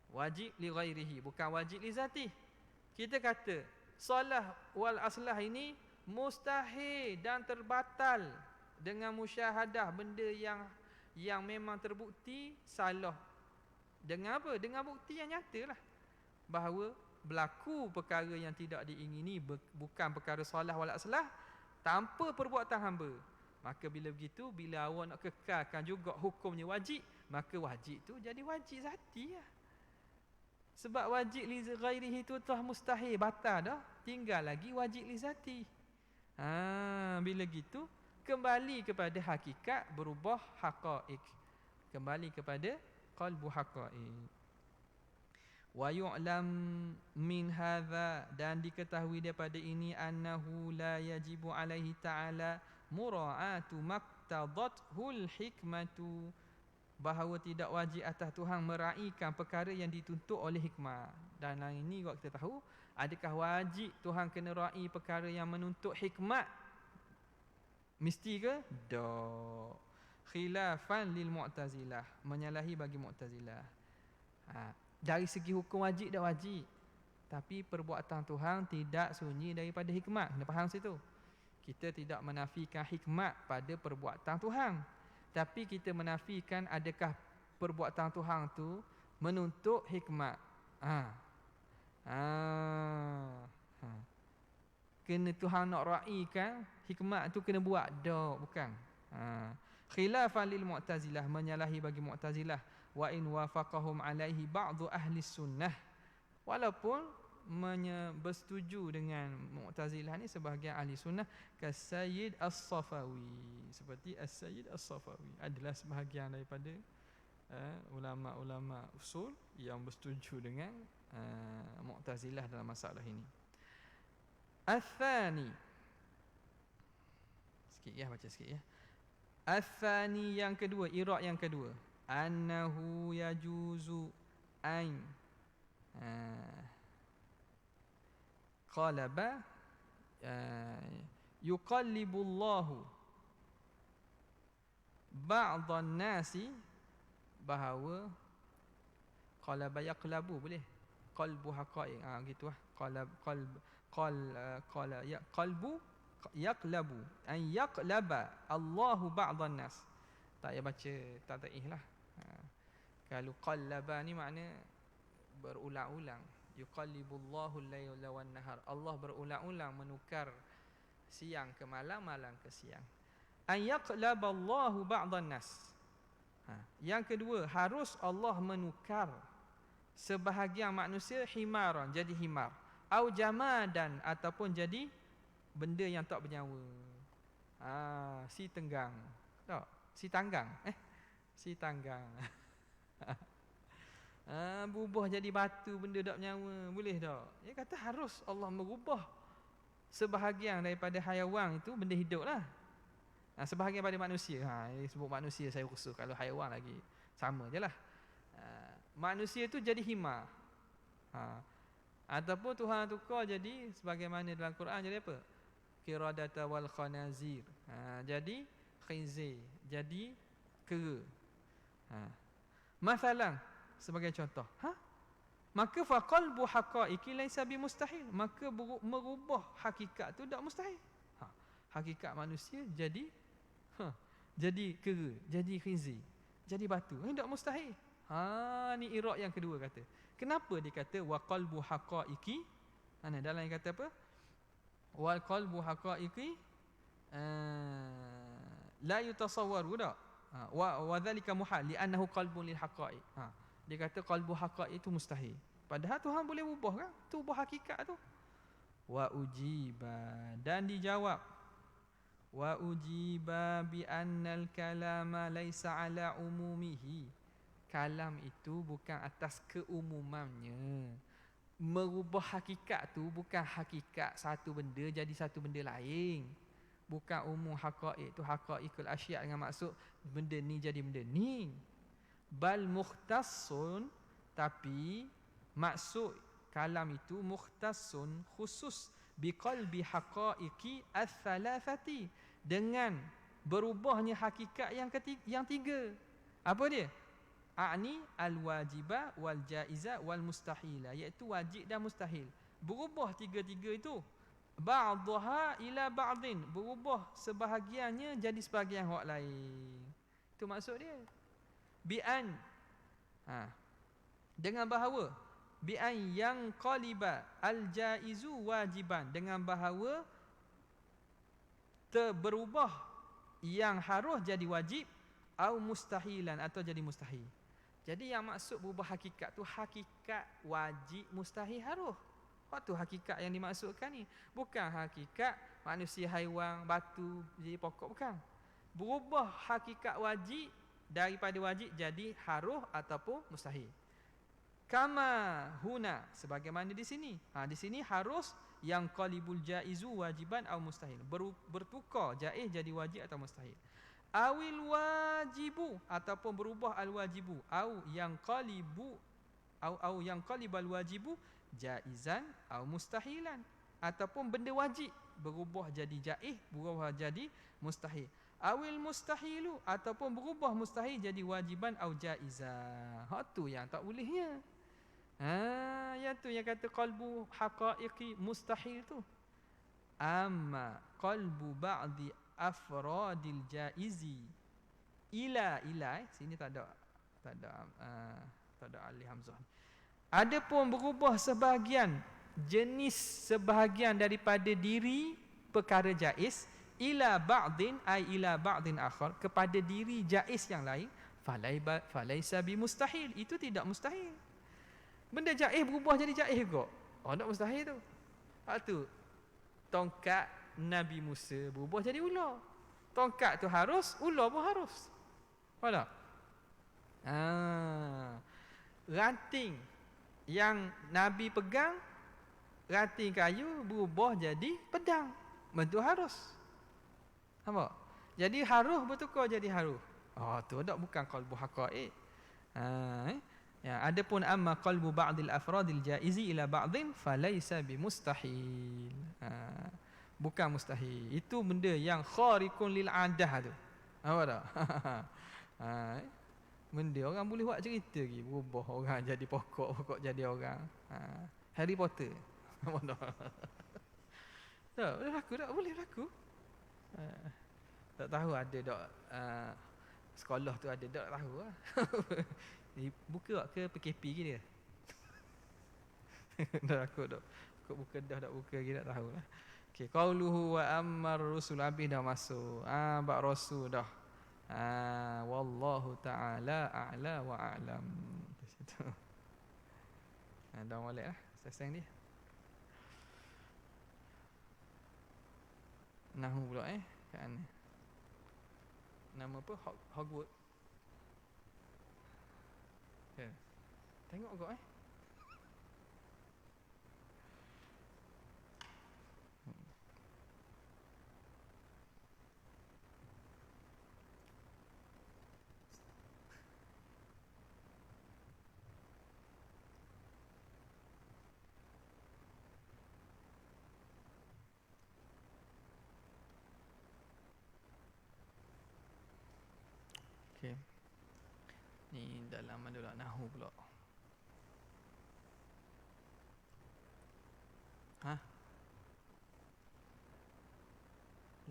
Wajib li ghairihi, bukan wajib li zati. Kita kata salah wal aslah ini mustahil dan terbatal dengan musyahadah, benda yang memang terbukti salah. Dengan apa? Dengan bukti yang nyata lah, bahawa berlaku perkara yang tidak diingini, bukan perkara salah wal aslah, tanpa perbuatan hamba. Maka bila begitu, bila awak nak kekalkan juga hukumnya wajib, maka wajib tu jadi wajib zati lah. Sebab wajib li ghairihi tu telah mustahil, batal dah, tinggal lagi wajib li zati. Bila gitu kembali kepada hakikat, berubah haqaiq, kembali kepada qalbu haqaiq. Wa yu'lam min hadza, dan diketahui daripada ini, annahu la yajibu alaihi ta'ala mura'atu maqtadathul hikmatu, bahawa tidak wajib atas Tuhan meraihkan perkara yang dituntut oleh hikmah. Dan lain ini juga kita tahu, adakah wajib Tuhan kena raih perkara yang menuntut hikmat? Mesti ke? Tak. Khilafan lil Mu'tazilah, menyalahi bagi Mu'tazilah. Dari segi hukum wajib dah wajib, tapi perbuatan Tuhan tidak sunyi daripada hikmat. Kena faham situ. Kita tidak menafikan hikmat pada perbuatan Tuhan, tapi kita menafikan adakah perbuatan Tuhan tu menuntut hikmat. Kena Tuhan nak raikan hikmat tu kena buat dah, bukan. Khilafan lil Mu'tazilah, menyalahi bagi Mu'tazilah. Wa in wafaqahum alaihi ba'du ahli sunnah, walaupun bersetuju dengan Mu'tazilah ni sebahagian ahli sunnah, As-Sayyid As-Safawi, seperti As-Sayyid As-Safawi adalah sebahagian daripada ulama-ulama usul yang bersetuju dengan Mu'tazilah dalam masalah ini. Al-Thani, sikit ya, baca sikit ya. Al-Thani, yang kedua, iraq yang kedua, annahu yajuzu an qalaba yuqallibullahu ba'dhan nasi, bahawa qalaba yaqlabu boleh, qalbu haqaiq, gitulah, qalbu yaqlabu, an yaqlaba Allahu ba'dhan nas. Tak payah baca tata'ih lah. Kalau qallaba ni makna berulang-ulang. Yuqallibullahu al-laila wan-nahar. Allah berulang-ulang menukar siang ke malam, malam ke siang. An yaqlaballahu ba'dhan nas. Yang kedua, harus Allah menukar sebahagian manusia himaran, jadi himar, au jamadan, ataupun jadi benda yang tak bernyawa. Si tenggang. Tak, si tanggang. Si tanggang. Berubah jadi batu, benda tak bernyawa, boleh tak? Dia kata harus Allah merubah sebahagian daripada haiwan itu benda hidup lah. Sebahagian pada manusia. Dia sebut manusia, saya khusus. Kalau haiwan lagi sama je lah. Manusia itu jadi himar. Ataupun Tuhan tukar jadi sebagaimana dalam Quran jadi apa? Qiradata wal khanazir. Jadi khinzir, jadi kera. Masalan, sebagai contoh, maka faqalbu haqaiqi laisa bimustahil. Maka merubah hakikat tu tak mustahil. Hakikat manusia jadi jadi kera, jadi khinzir, jadi batu. Tak mustahil. Ni iraq yang kedua kata. Kenapa dia kata wa qalbu haqaiqi? Dalam yang kata apa? Wal qalbu haqaiqi la yutasawwaru tak? Wa dzalika muhal li'annahu qalbun lil haqaiq. Dia kata qalbu haqaiq itu mustahil. Padahal Tuhan boleh ubah kan? Tu ubah hakikat tu. Wa ujiba, dan dijawab. Wa ujiba bi annal kalama laisa ala umumihi. Kalam itu bukan atas keumumannya. Merubah hakikat tu bukan hakikat satu benda jadi satu benda lain. Bukan umum haqaiq tu haqaiqul asya' dengan maksud benda ni jadi benda ni. Bal mukhtassun, tapi maksud kalam itu mukhtassun, khusus biqalbi haqaiqi ats-tsalatsati, dengan berubahnya hakikat yang tiga. Apa dia? A'ni al-wajiba wal jaiza wal mustahila, iaitu wajib dan mustahil. Berubah tiga-tiga itu. Ba'daha ila ba'din, berubah sebahagiannya jadi sebahagian hak lain. Itu maksud dia. Bi'an, dengan bahawa bi'an yang qaliba al-jaizu wajiban, dengan bahawa berubah yang harus jadi wajib, au mustahilan, atau jadi mustahil. Jadi yang maksud berubah hakikat tu hakikat wajib, mustahil, harus. Waktu hakikat yang dimaksudkan ni bukan hakikat manusia, haiwan, batu jadi pokok, bukan. Berubah hakikat wajib daripada wajib jadi harus ataupun mustahil. Kama huna, sebagaimana di sini. Di sini harus yang qalibul jaizu wajiban au mustahil. Bertukar jaiz jadi wajib atau mustahil. Awil wajibu, ataupun berubah al wajibu, au yang qalibu au yang qalibal wajibu jaizan au mustahilan, ataupun benda wajib berubah jadi jaiz, berubah jadi mustahil. Awil mustahilu, ataupun berubah mustahil jadi wajiban au jaizan. Tu yang tak bolehnya. Yang tu yang kata qalbu haqaiqi mustahil tu. Amma qalbu ba'di afradil jaizi ila sini tak ada alif hamzah. Adapun berubah sebahagian jenis, sebahagian daripada diri perkara jaiz, ila ba'din ai ila ba'din akhar, kepada diri jaiz yang lain, falaisa bi mustahil, itu tidak mustahil. Benda jaiz berubah jadi jaiz kok. Tak mustahil tu. Tu tongkat Nabi Musa berubah jadi ular. Tongkat tu harus, ular pun harus. Faham tak? Ranting yang Nabi pegang, ranting kayu berubah jadi pedang. Bentuk harus. Nampak? Jadi harus bertukar jadi harus. Tu tak bukan qalbu haqaiq. Adapun amma qalbu ba'dil afradil jaizi ila ba'din falaysa bimustahil. Bukan mustahil. Itu benda yang khariqun lil adah tu. Apa tak? Benda orang boleh buat cerita lagi, berubah orang jadi pokok, pokok jadi orang. Harry Potter. Tak boleh berlaku, tak boleh berlaku. Tak tahu ada tak sekolah tu ada tak tahu lah. Buka ke PKP ke dia? Dah aku buka dah tak buka lagi tak tahulah. Okey, qauluhu wa ammar rusul habis dah masuk. Bab rasul dah. Wallahu ta'ala a'la wa a'lam. Di situ. Dah molek lah seseng dia. Nahu pula kan. Nama apa? Hogwarts. Tengok kau Okey. Ni dalam mana pula Nahu pula.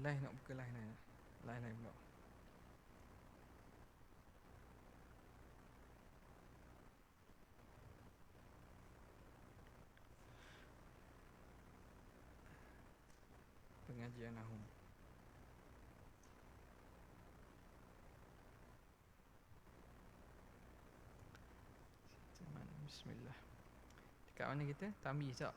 Live nak buka live ni. Live pula. Pengajian Nahu. Bismillah. Dekat mana kita? Tamyiz tak?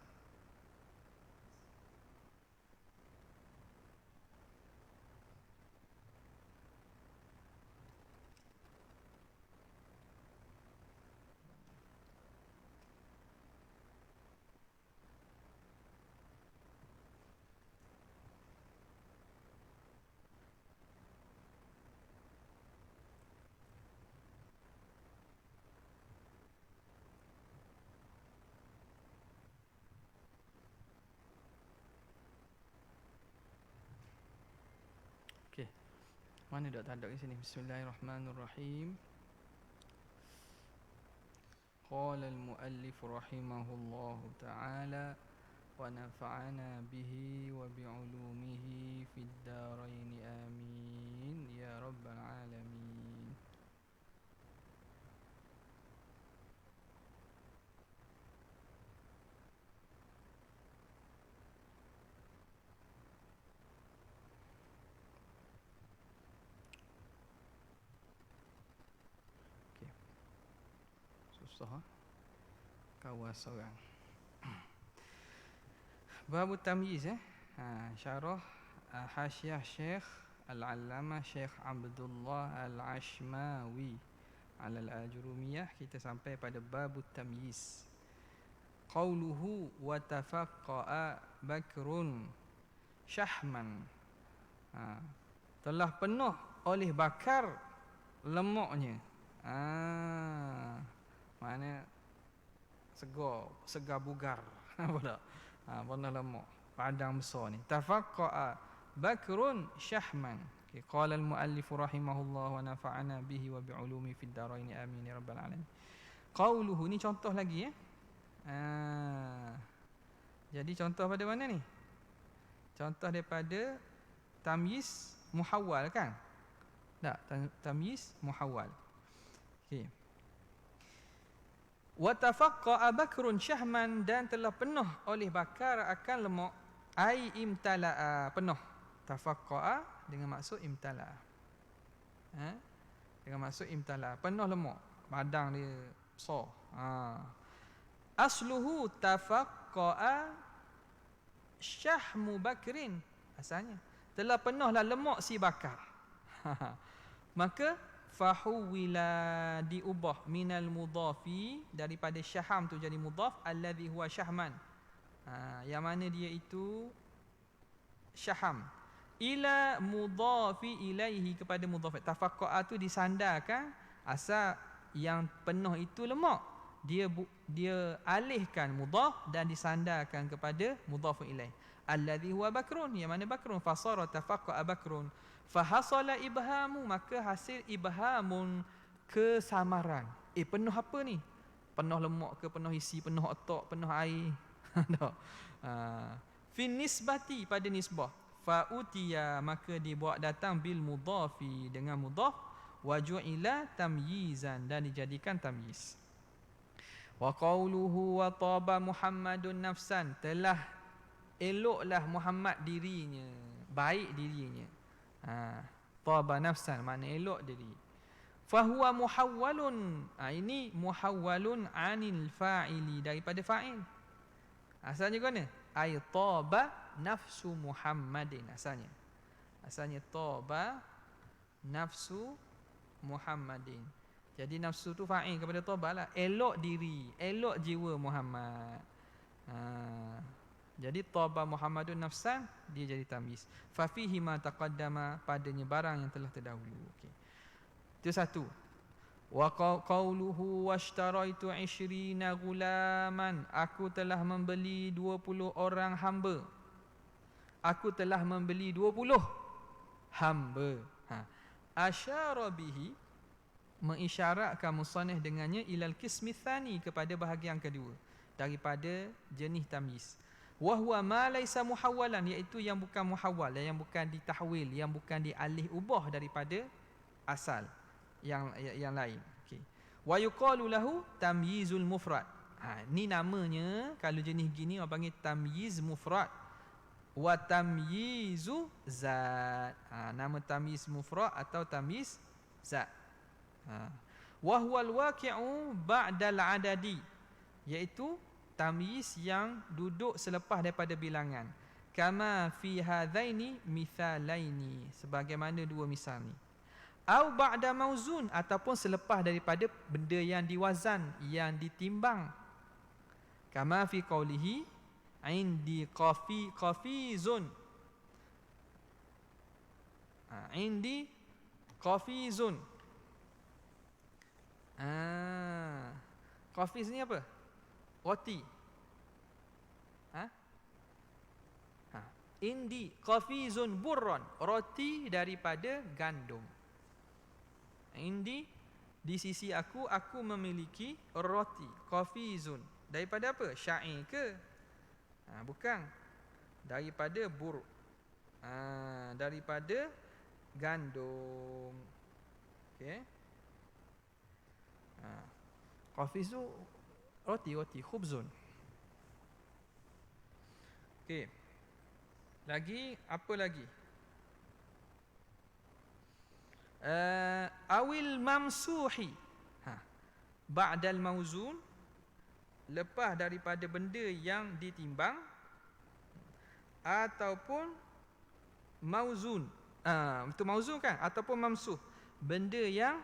Okey. Mana dak tanda di sini? Bismillahirrahmanirrahim. Qala al-muallif rahimahullahu ta'ala wa nafa'ana bihi wa bi'ulumihi fid darain amin ya rabbal alamin. Susah kawas orang. Bab tamyiz syarah hasyiah Syekh Al-Allamah Syekh Abdullah Al-Ashmawi ala Al-Ajrumiyah. Kita sampai pada bab tamyiz. Qauluhu wa tafaqqa'a Bakrun syahman. Telah penuh oleh Bakar lemaknya. Mana segar bugar. Apa tak? Warna lemak, padang besar ni. Tafaqqa'a Bakrun syahman. Qala al-muallif rahimahullah wa nafa'ana bihi wa bi'ulumi fid darain amin ya rabbal alamin. Qauluhu ni contoh lagi Jadi contoh pada mana ni? Contoh daripada tamyiz muhawwal kan? Tak, tamyiz muhawwal. Okey. Wa tafaqqa'a Bakrun syahman, dan telah penuh oleh Bakar akan lemak. Ai imtala'a, penuh. Tafaqqa'a dengan maksud imtala'a. Dengan maksud imtala'a, penuh lemak. Padang dia besar. Asluhu tafaqqa'a syahmu Bakrin. Asalnya telah penuhlah lemak si Bakar. Maka fahuwila, diubah minal mudhafi, daripada syaham tu jadi mudhaf, alladhi huwa syahman, yang mana dia itu syaham, ila mudhafi ilaihi, kepada mudhaf. Tafaqqa'a tu disandarkan, asal yang penuh itu lemak, dia alihkan mudhaf dan disandarkan kepada mudhaf ilaih, alladhi huwa Bakrun, yang mana Bakrun. Fasara tafaqqa'a Bakrun fahasala ibhamu, maka hasil ibhamun, kesamaran. Penuh apa ni? Penuh lemak ke, penuh isi, penuh otak, penuh air? Tak. Fi nisbati, pada nisbah. Fa utiya, maka dibawa datang bil mudhafi, dengan mudhaf. Wa ju'ila tamyizan, dan dijadikan tamyiz. Wa qauluhu wa taba Muhammadun nafsan, telah eloklah Muhammad dirinya, baik dirinya. Taba nafsan makna elok diri. Fahuwa muhawwalun, ini muhawwalun anil fa'ili, daripada fa'il. Asalnya ke mana? Ay taba nafsu Muhammadin, asalnya taba nafsu Muhammadin. Jadi nafsu tu fa'il kepada taba lah, elok diri, elok jiwa Muhammad. Jadi taba Muhammadun nafsan, dia jadi tamyiz. Fa fihi ma taqaddama, padanya barang yang telah terdahulu. Okey. Itu satu. Wa qauluhu washtaraitu 20 gulaman, aku telah membeli 20 orang hamba. Aku telah membeli 20 hamba. Asyara bihi, mengisyaratkan musannif dengannya ilal qismi tsani, kepada bahagian kedua daripada jenis tamyiz. Wa huwa ma laisa muhawwalan, iaitu yang bukan muhawwal, yang bukan ditahwil, yang bukan dialih ubah daripada asal yang lain. Okey. Wa yuqalu lahu tamyizul mufrad. Ni namanya kalau jenis gini orang panggil tamyiz mufrad. Wa tamyizu zat. Nama tamyiz mufrad atau tamyiz zat. Wa huwal waqi'u ba'dal adadi, iaitu tamyiz yang duduk selepas daripada bilangan. Kama fi hadzaini mithalaini, sebagaimana dua misal ni. Au ba'da mauzun, ataupun selepas daripada benda yang diwazan, yang ditimbang. Kama fi qaulihi indi qafizun. Indi qafizun. Qafiz ni apa? Roti. Indi qafizun burran, roti daripada gandum. Indi, di sisi aku memiliki roti. Qafizun, daripada apa? Syair ke? Bukan. Daripada bur. Daripada gandum. Okey. Qafiz tu roti, khubzun. Okey. Lagi, apa lagi? Awil mamsuhi, ba'dal mauzun, lepas daripada benda yang ditimbang, ataupun mauzun. Itu mauzun kan? Ataupun mamsuh, benda yang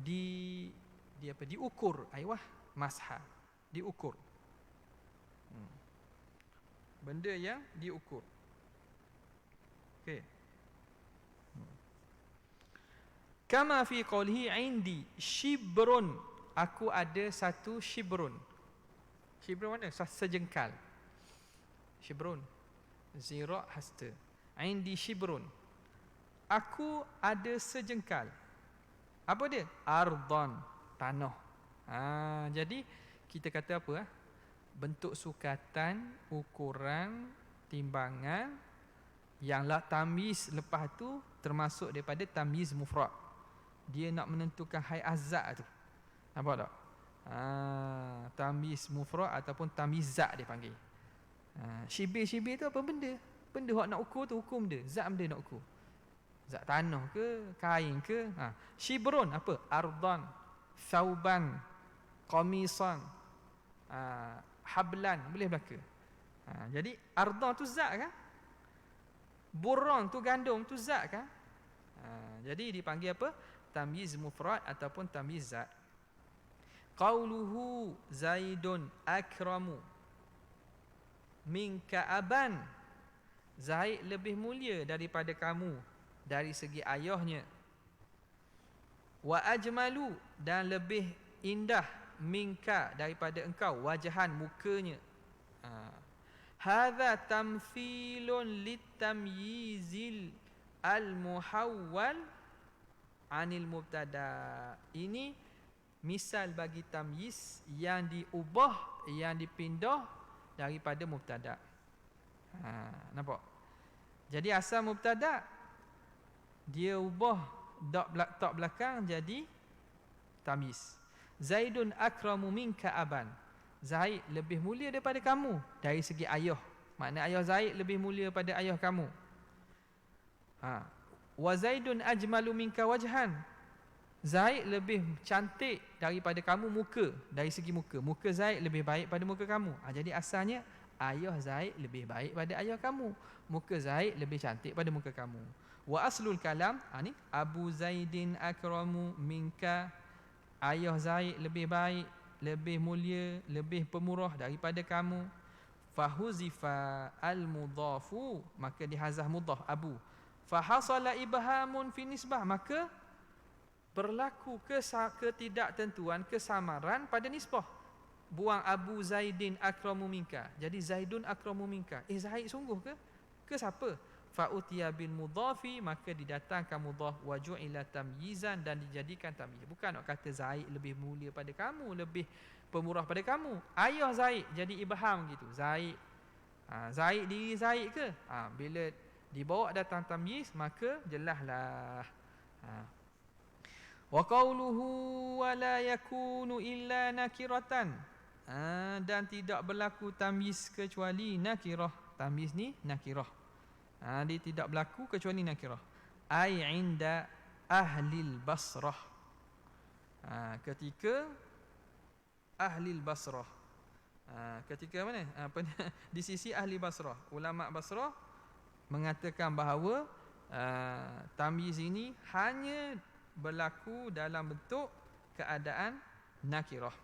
diukur. Aywah, masha, diukur. Benda yang diukur. Okey. Kama fi qawlihi indi shibrun, aku ada satu shibrun. Shibrun mana? Sejengkal. Shibrun, zira' hasta. Indi shibrun, aku ada sejengkal. Apa dia? Ardhan, tanah. Jadi kita kata apa? Bentuk sukatan, ukuran, timbangan yang tamyiz lepas tu termasuk daripada tamyiz mufrad. Dia nak menentukan hay'at zat tu. Nampak tak? Tamyiz mufrad ataupun tamyiz zat dia panggil. Shibir tu apa benda? Benda hak nak ukur tu, hukum dia. Zat benda nak ukur. Zat tanah ke, kain ke? Shibrun apa? Ardan, thauban, qamisan, hablan, boleh belaka. Jadi ardan tu zat kan? Burran tu gandum tu zat kan? Jadi dipanggil apa? Tamyiz mufrad ataupun tamyiz zat. Qauluhu Zaidun akramu minka aban, Zaid lebih mulia daripada kamu dari segi ayahnya. Wa ajmalu, dan lebih indah, minka, daripada engkau, wajahan, mukanya. Hadza tamthilun litamyizil al-muhawwal anil mubtada. Ini misal bagi tamyiz yang diubah, yang dipindah daripada mubtada. Nampak? Jadi asal mubtada dia ubah tok belakang jadi tamyiz. Zaidun akramu minka aban. Zaid lebih mulia daripada kamu dari segi ayah. Makna ayah Zaid lebih mulia pada ayah kamu. Wa Zaidun ajmalu minka wajhan. Zaid lebih cantik daripada kamu muka, dari segi muka. Muka Zaid lebih baik pada muka kamu. Jadi asalnya ayah Zaid lebih baik pada ayah kamu. Muka Zaid lebih cantik pada muka kamu. Wa aslul kalam, ni Abu Zaidin akramu minka. Ayah Zaid lebih baik, lebih mulia, lebih pemurah daripada kamu. Fahuzifa al-mudhafu, maka dihazaf mudhaf Abu. Fahasala ibhamun fi nisbah, maka berlaku ketidaktentuan, kesamaran pada nisbah. Buang Abu Zaidin akramu minka, jadi Zaidun akramu minka. Zaid sungguh ke? Ke siapa? Fa'utiya bil mudhafi, maka didatangkan mudhaf, wa ju'ila tamyizan, dan dijadikan tamyiz. Bukan nak kata Zaid lebih mulia pada kamu, lebih pemurah pada kamu. Ayah Zaid jadi ibham gitu. Zaid Zaid diri Zaid ke? Bila dibawa datang tamyiz, maka jelaslah. Wa qawluhu wa la yakunu illa nakiratan, dan tidak berlaku tamyiz kecuali nakirah. Tamyiz ni nakirah, dia tidak berlaku kecuali nakirah. Ai inda ahlil Basrah, ketika ahlil Basrah, ketika mana? Di sisi ahli Basrah. Ulama Basrah mengatakan bahawa tamyiz ini hanya berlaku dalam bentuk keadaan nakirah.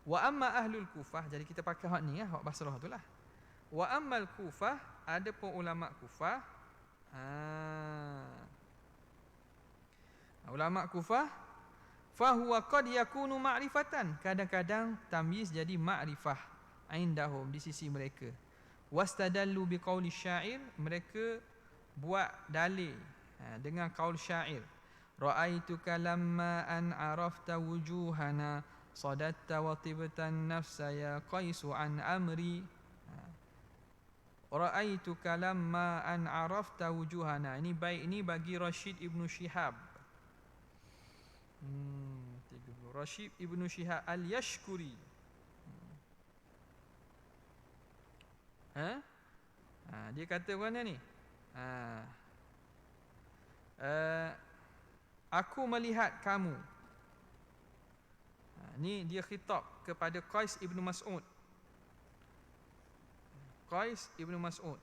Wa amma ahlul Kufah, jadi kita pakai hak ni hak Basrah itulah. Wa ammal Kufah, adapun ulama Kufah, ulama Kufah, fahuwa qad yakunu ma'rifatan, kadang-kadang tamyiz jadi ma'rifah indahum, di sisi mereka. Wastadallu biqauli syair, mereka buat dalil dengan qaul syair. Ra'aituka lamma an arafta wujuhana, sadatta wa tibtan nafsa ya qaisu an amri. Ra'aituka lamma an arafta wujuhana, ini baik ini bagi Rashid Ibn Shihab. Rashid Ibn Shihab al-Yashkuri. Dia kata mana ni? Aku melihat kamu. Ni dia khitab kepada Qais Ibn Mas'ud. Qais Ibn Mas'ud,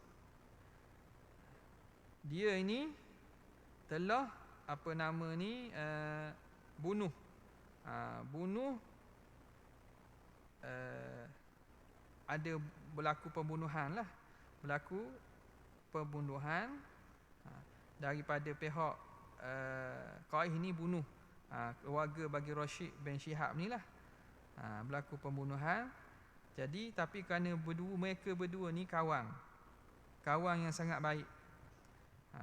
dia ini telah apa nama ni, bunuh ada berlaku pembunuhan lah, daripada pihak Qais ni bunuh keluarga bagi Rashid bin Shihab ni lah. Berlaku pembunuhan. Jadi tapi kerana mereka berdua ni kawan yang sangat baik,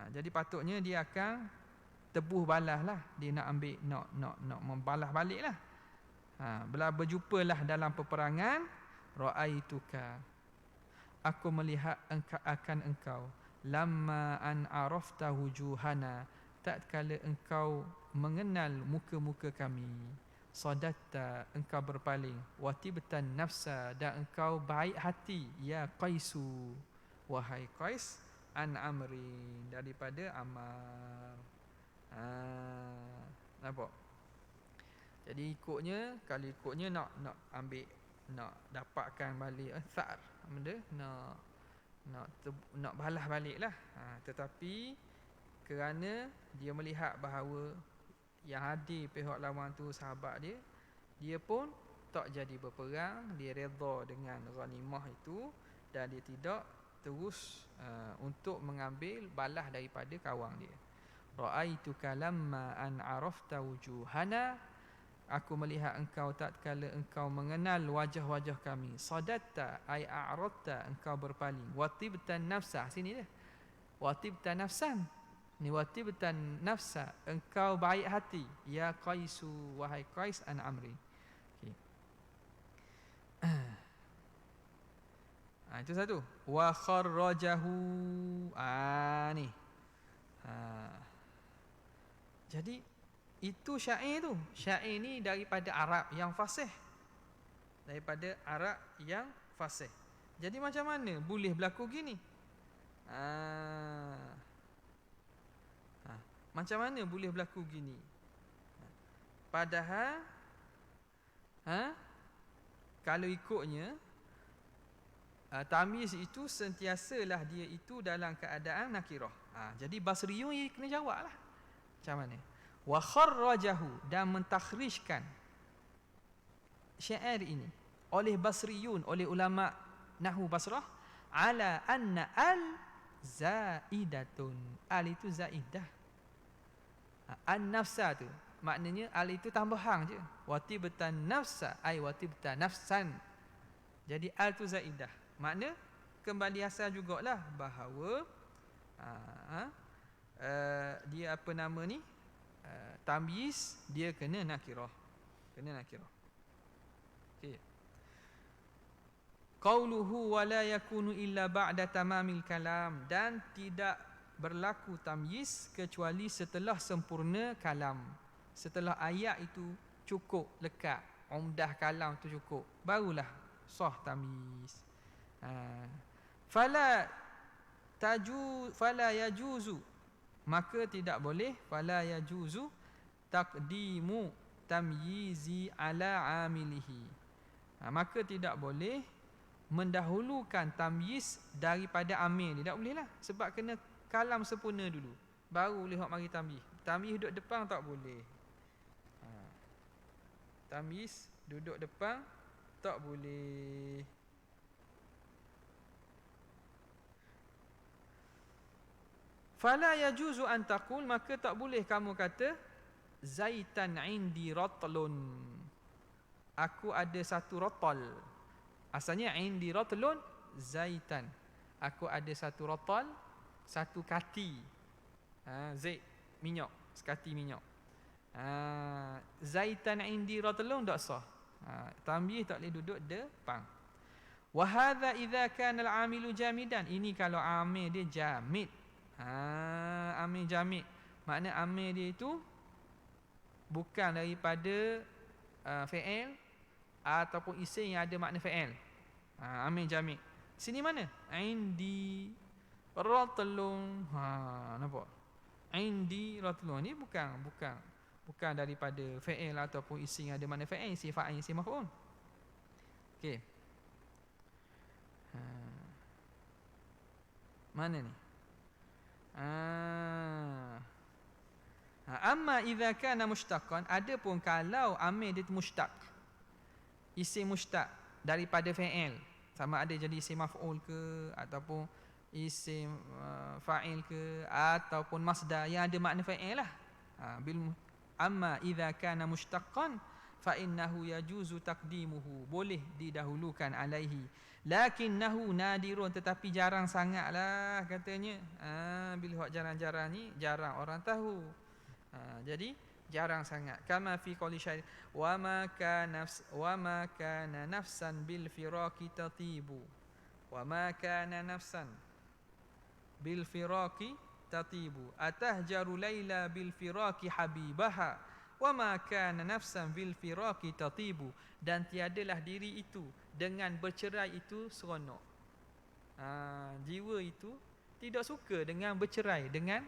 jadi patutnya dia akan tebuh balas lah. Dia nak ambil, nak membalas balik lah. Berjumpalah dalam peperangan. Ra'aituka, aku melihat akan engkau. Lamma an arafta wujuhana, tatkala engkau mengenal muka-muka kami. Sadatta, engkau berpaling. Watibtan nafsa, dan engkau baik hati. Ya Qaisu, wahai Qais, an amri, daripada Ammar. Nampak? Jadi ikutnya, kalau ikutnya nak ambil, nak dapatkan balik athar, benda nak balas balik lah. Tetapi kerana dia melihat bahawa yang hadir pihak lawan tu sahabat dia, dia pun tak jadi berperang. Dia redha dengan ghanimah itu, dan dia tidak terus untuk mengambil balas daripada kawan dia. Ra'aituka lamma an arafta wujuhana, aku melihat engkau tatkala engkau mengenal wajah-wajah kami. Sadatta ay a'radta, engkau berpaling. Watibtan nafsa, sini dia. Watibtan nafsan, ni watibtan nafsa, engkau baik hati. Ya Qaisu, wahai Qais an amri. Itu satu. Wa kharrajahu, ni. Jadi itu syair tu. Syair ni daripada Arab yang fasih. daripada arak yang fasih. Jadi macam mana boleh berlaku gini? Macam mana boleh berlaku gini? Padahal kalau ikutnya tamyiz itu sentiasalah dia itu dalam keadaan nakirah. Jadi Basriyun kena jawablah. Macam mana? Wa kharrajahu, dan mentakhrijkan syair ini oleh Basriyun, oleh ulama nahwu Basrah, ala anna al zaidatun. Al itu zaidah. An-nafsa tu maknanya al itu tambahan je. Watibtan nafsa ai watibta nafsan. Jadi al tu zaidah. Makna kembali asal jugalah bahawa dia apa nama ni, tamyiz dia kena nakirah. Kena nakirah. Okey. Qauluhu wa la yakunu illa ba'da tamamil kalam, dan tidak berlaku tamyiz kecuali setelah sempurna kalam. Setelah ayat itu cukup lekat, umdah kalam tu cukup, barulah sah tamyiz. Fala yajuzu, maka tidak boleh, fala yajuzu taqdimu tamyizi ala amilihi. Maka tidak boleh mendahulukan tamyiz daripada amil. Tidak boleh lah, sebab kena kalam sempurna dulu, baru boleh hok mari tamyiz. Tamyiz duduk depan tak boleh. Tamyiz duduk depan tak boleh. Fala yajuzu an taqul, maka tak boleh kamu kata zaitan indi ratlun, aku ada satu rotol. Asalnya indi ratlun zaitan, aku ada satu rotol, satu kati. Zait minyak, sekati minyak. Zaitan indi ratlun tak sah. Tamyiz tak boleh duduk depan. Wa hadza idza kana al-amilu jamidan, ini kalau amil dia jamid. Amil jamid, makna amil dia itu bukan daripada fi'il ataupun isim yang ada makna fi'il. Amil jamid. Sini mana? Indi ratlun. Nampak? Indi ratlun ni bukan daripada fi'il ataupun isim yang ada makna fi'il, isim fa'il, isim maf'ul. Okey. Mana ni? Amma idza kana mushtaqan, adapun kalau amil dia mushtaq, isim mushtaq daripada fi'il, sama ada jadi isim maf'ul ke ataupun isim fa'il ke ataupun masdar yang ada makna fi'il lah. Amma idza kana mushtaqan fa innahu yajuzu taqdimuhu, boleh didahulukan alaihi, lakinnahu nadirun, tetapi jarang sangatlah katanya. Bila hak jarang-jarang ni jarang orang tahu. Jadi jarang sangat. Kama fi qouli syair, wa ma kana nafsan bil firaqi tatibu, wa ma kana nafsan bil firaqi tatibu, atahjaru laila bil firaqi habibaha, wa ma kana nafsan bil firaqi tatibu, dan tiadalah diri itu dengan bercerai itu seronok. Jiwa itu tidak suka dengan bercerai, dengan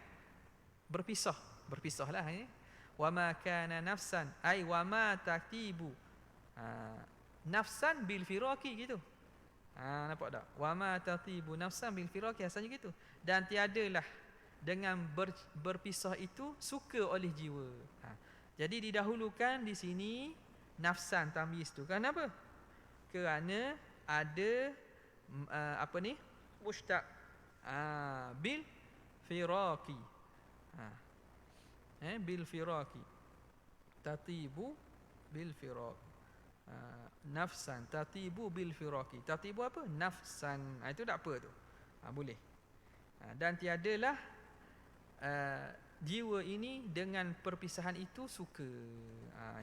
berpisahlah ya. Wa ma kana nafsan ai wa ma tatibu, nafsan bil firaqi gitu. Nampak tak? Wa ma tatibu nafsan bil firaqi, asalnya gitu. Dan tiadalah dengan berpisah itu suka oleh jiwa. Jadi didahulukan di sini nafsan tamyiz tu. Kenapa? Kerana ada mushtaq bil firaqi. Bil firaqi tatibu bil firaqi. Nafsan tatibu bil firaqi. Tatibu apa? Nafsan. Itu tak apa tu. Boleh. Dan tiadalah jiwa ini dengan perpisahan itu suka.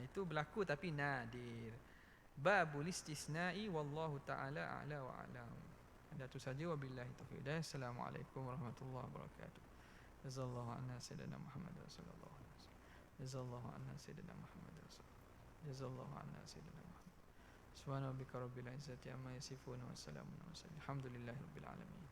Itu berlaku tapi nadir. Babul istisna'i wallahu ta'ala a'la wa a'lam. Itu saja, wabillahi taufiq. Assalamualaikum warahmatullahi wabarakatuh. Jazallahu anna sayyidina Muhammad sallallahu alaihi wasallam. Jazallahu anna sayyidina Muhammad sallallahu. Jazallahu anna sayyidina Muhammad Subhana rabbika rabbil izzati amma yasifun wa salamun alal mursalin. Alhamdulillahirabbil alamin.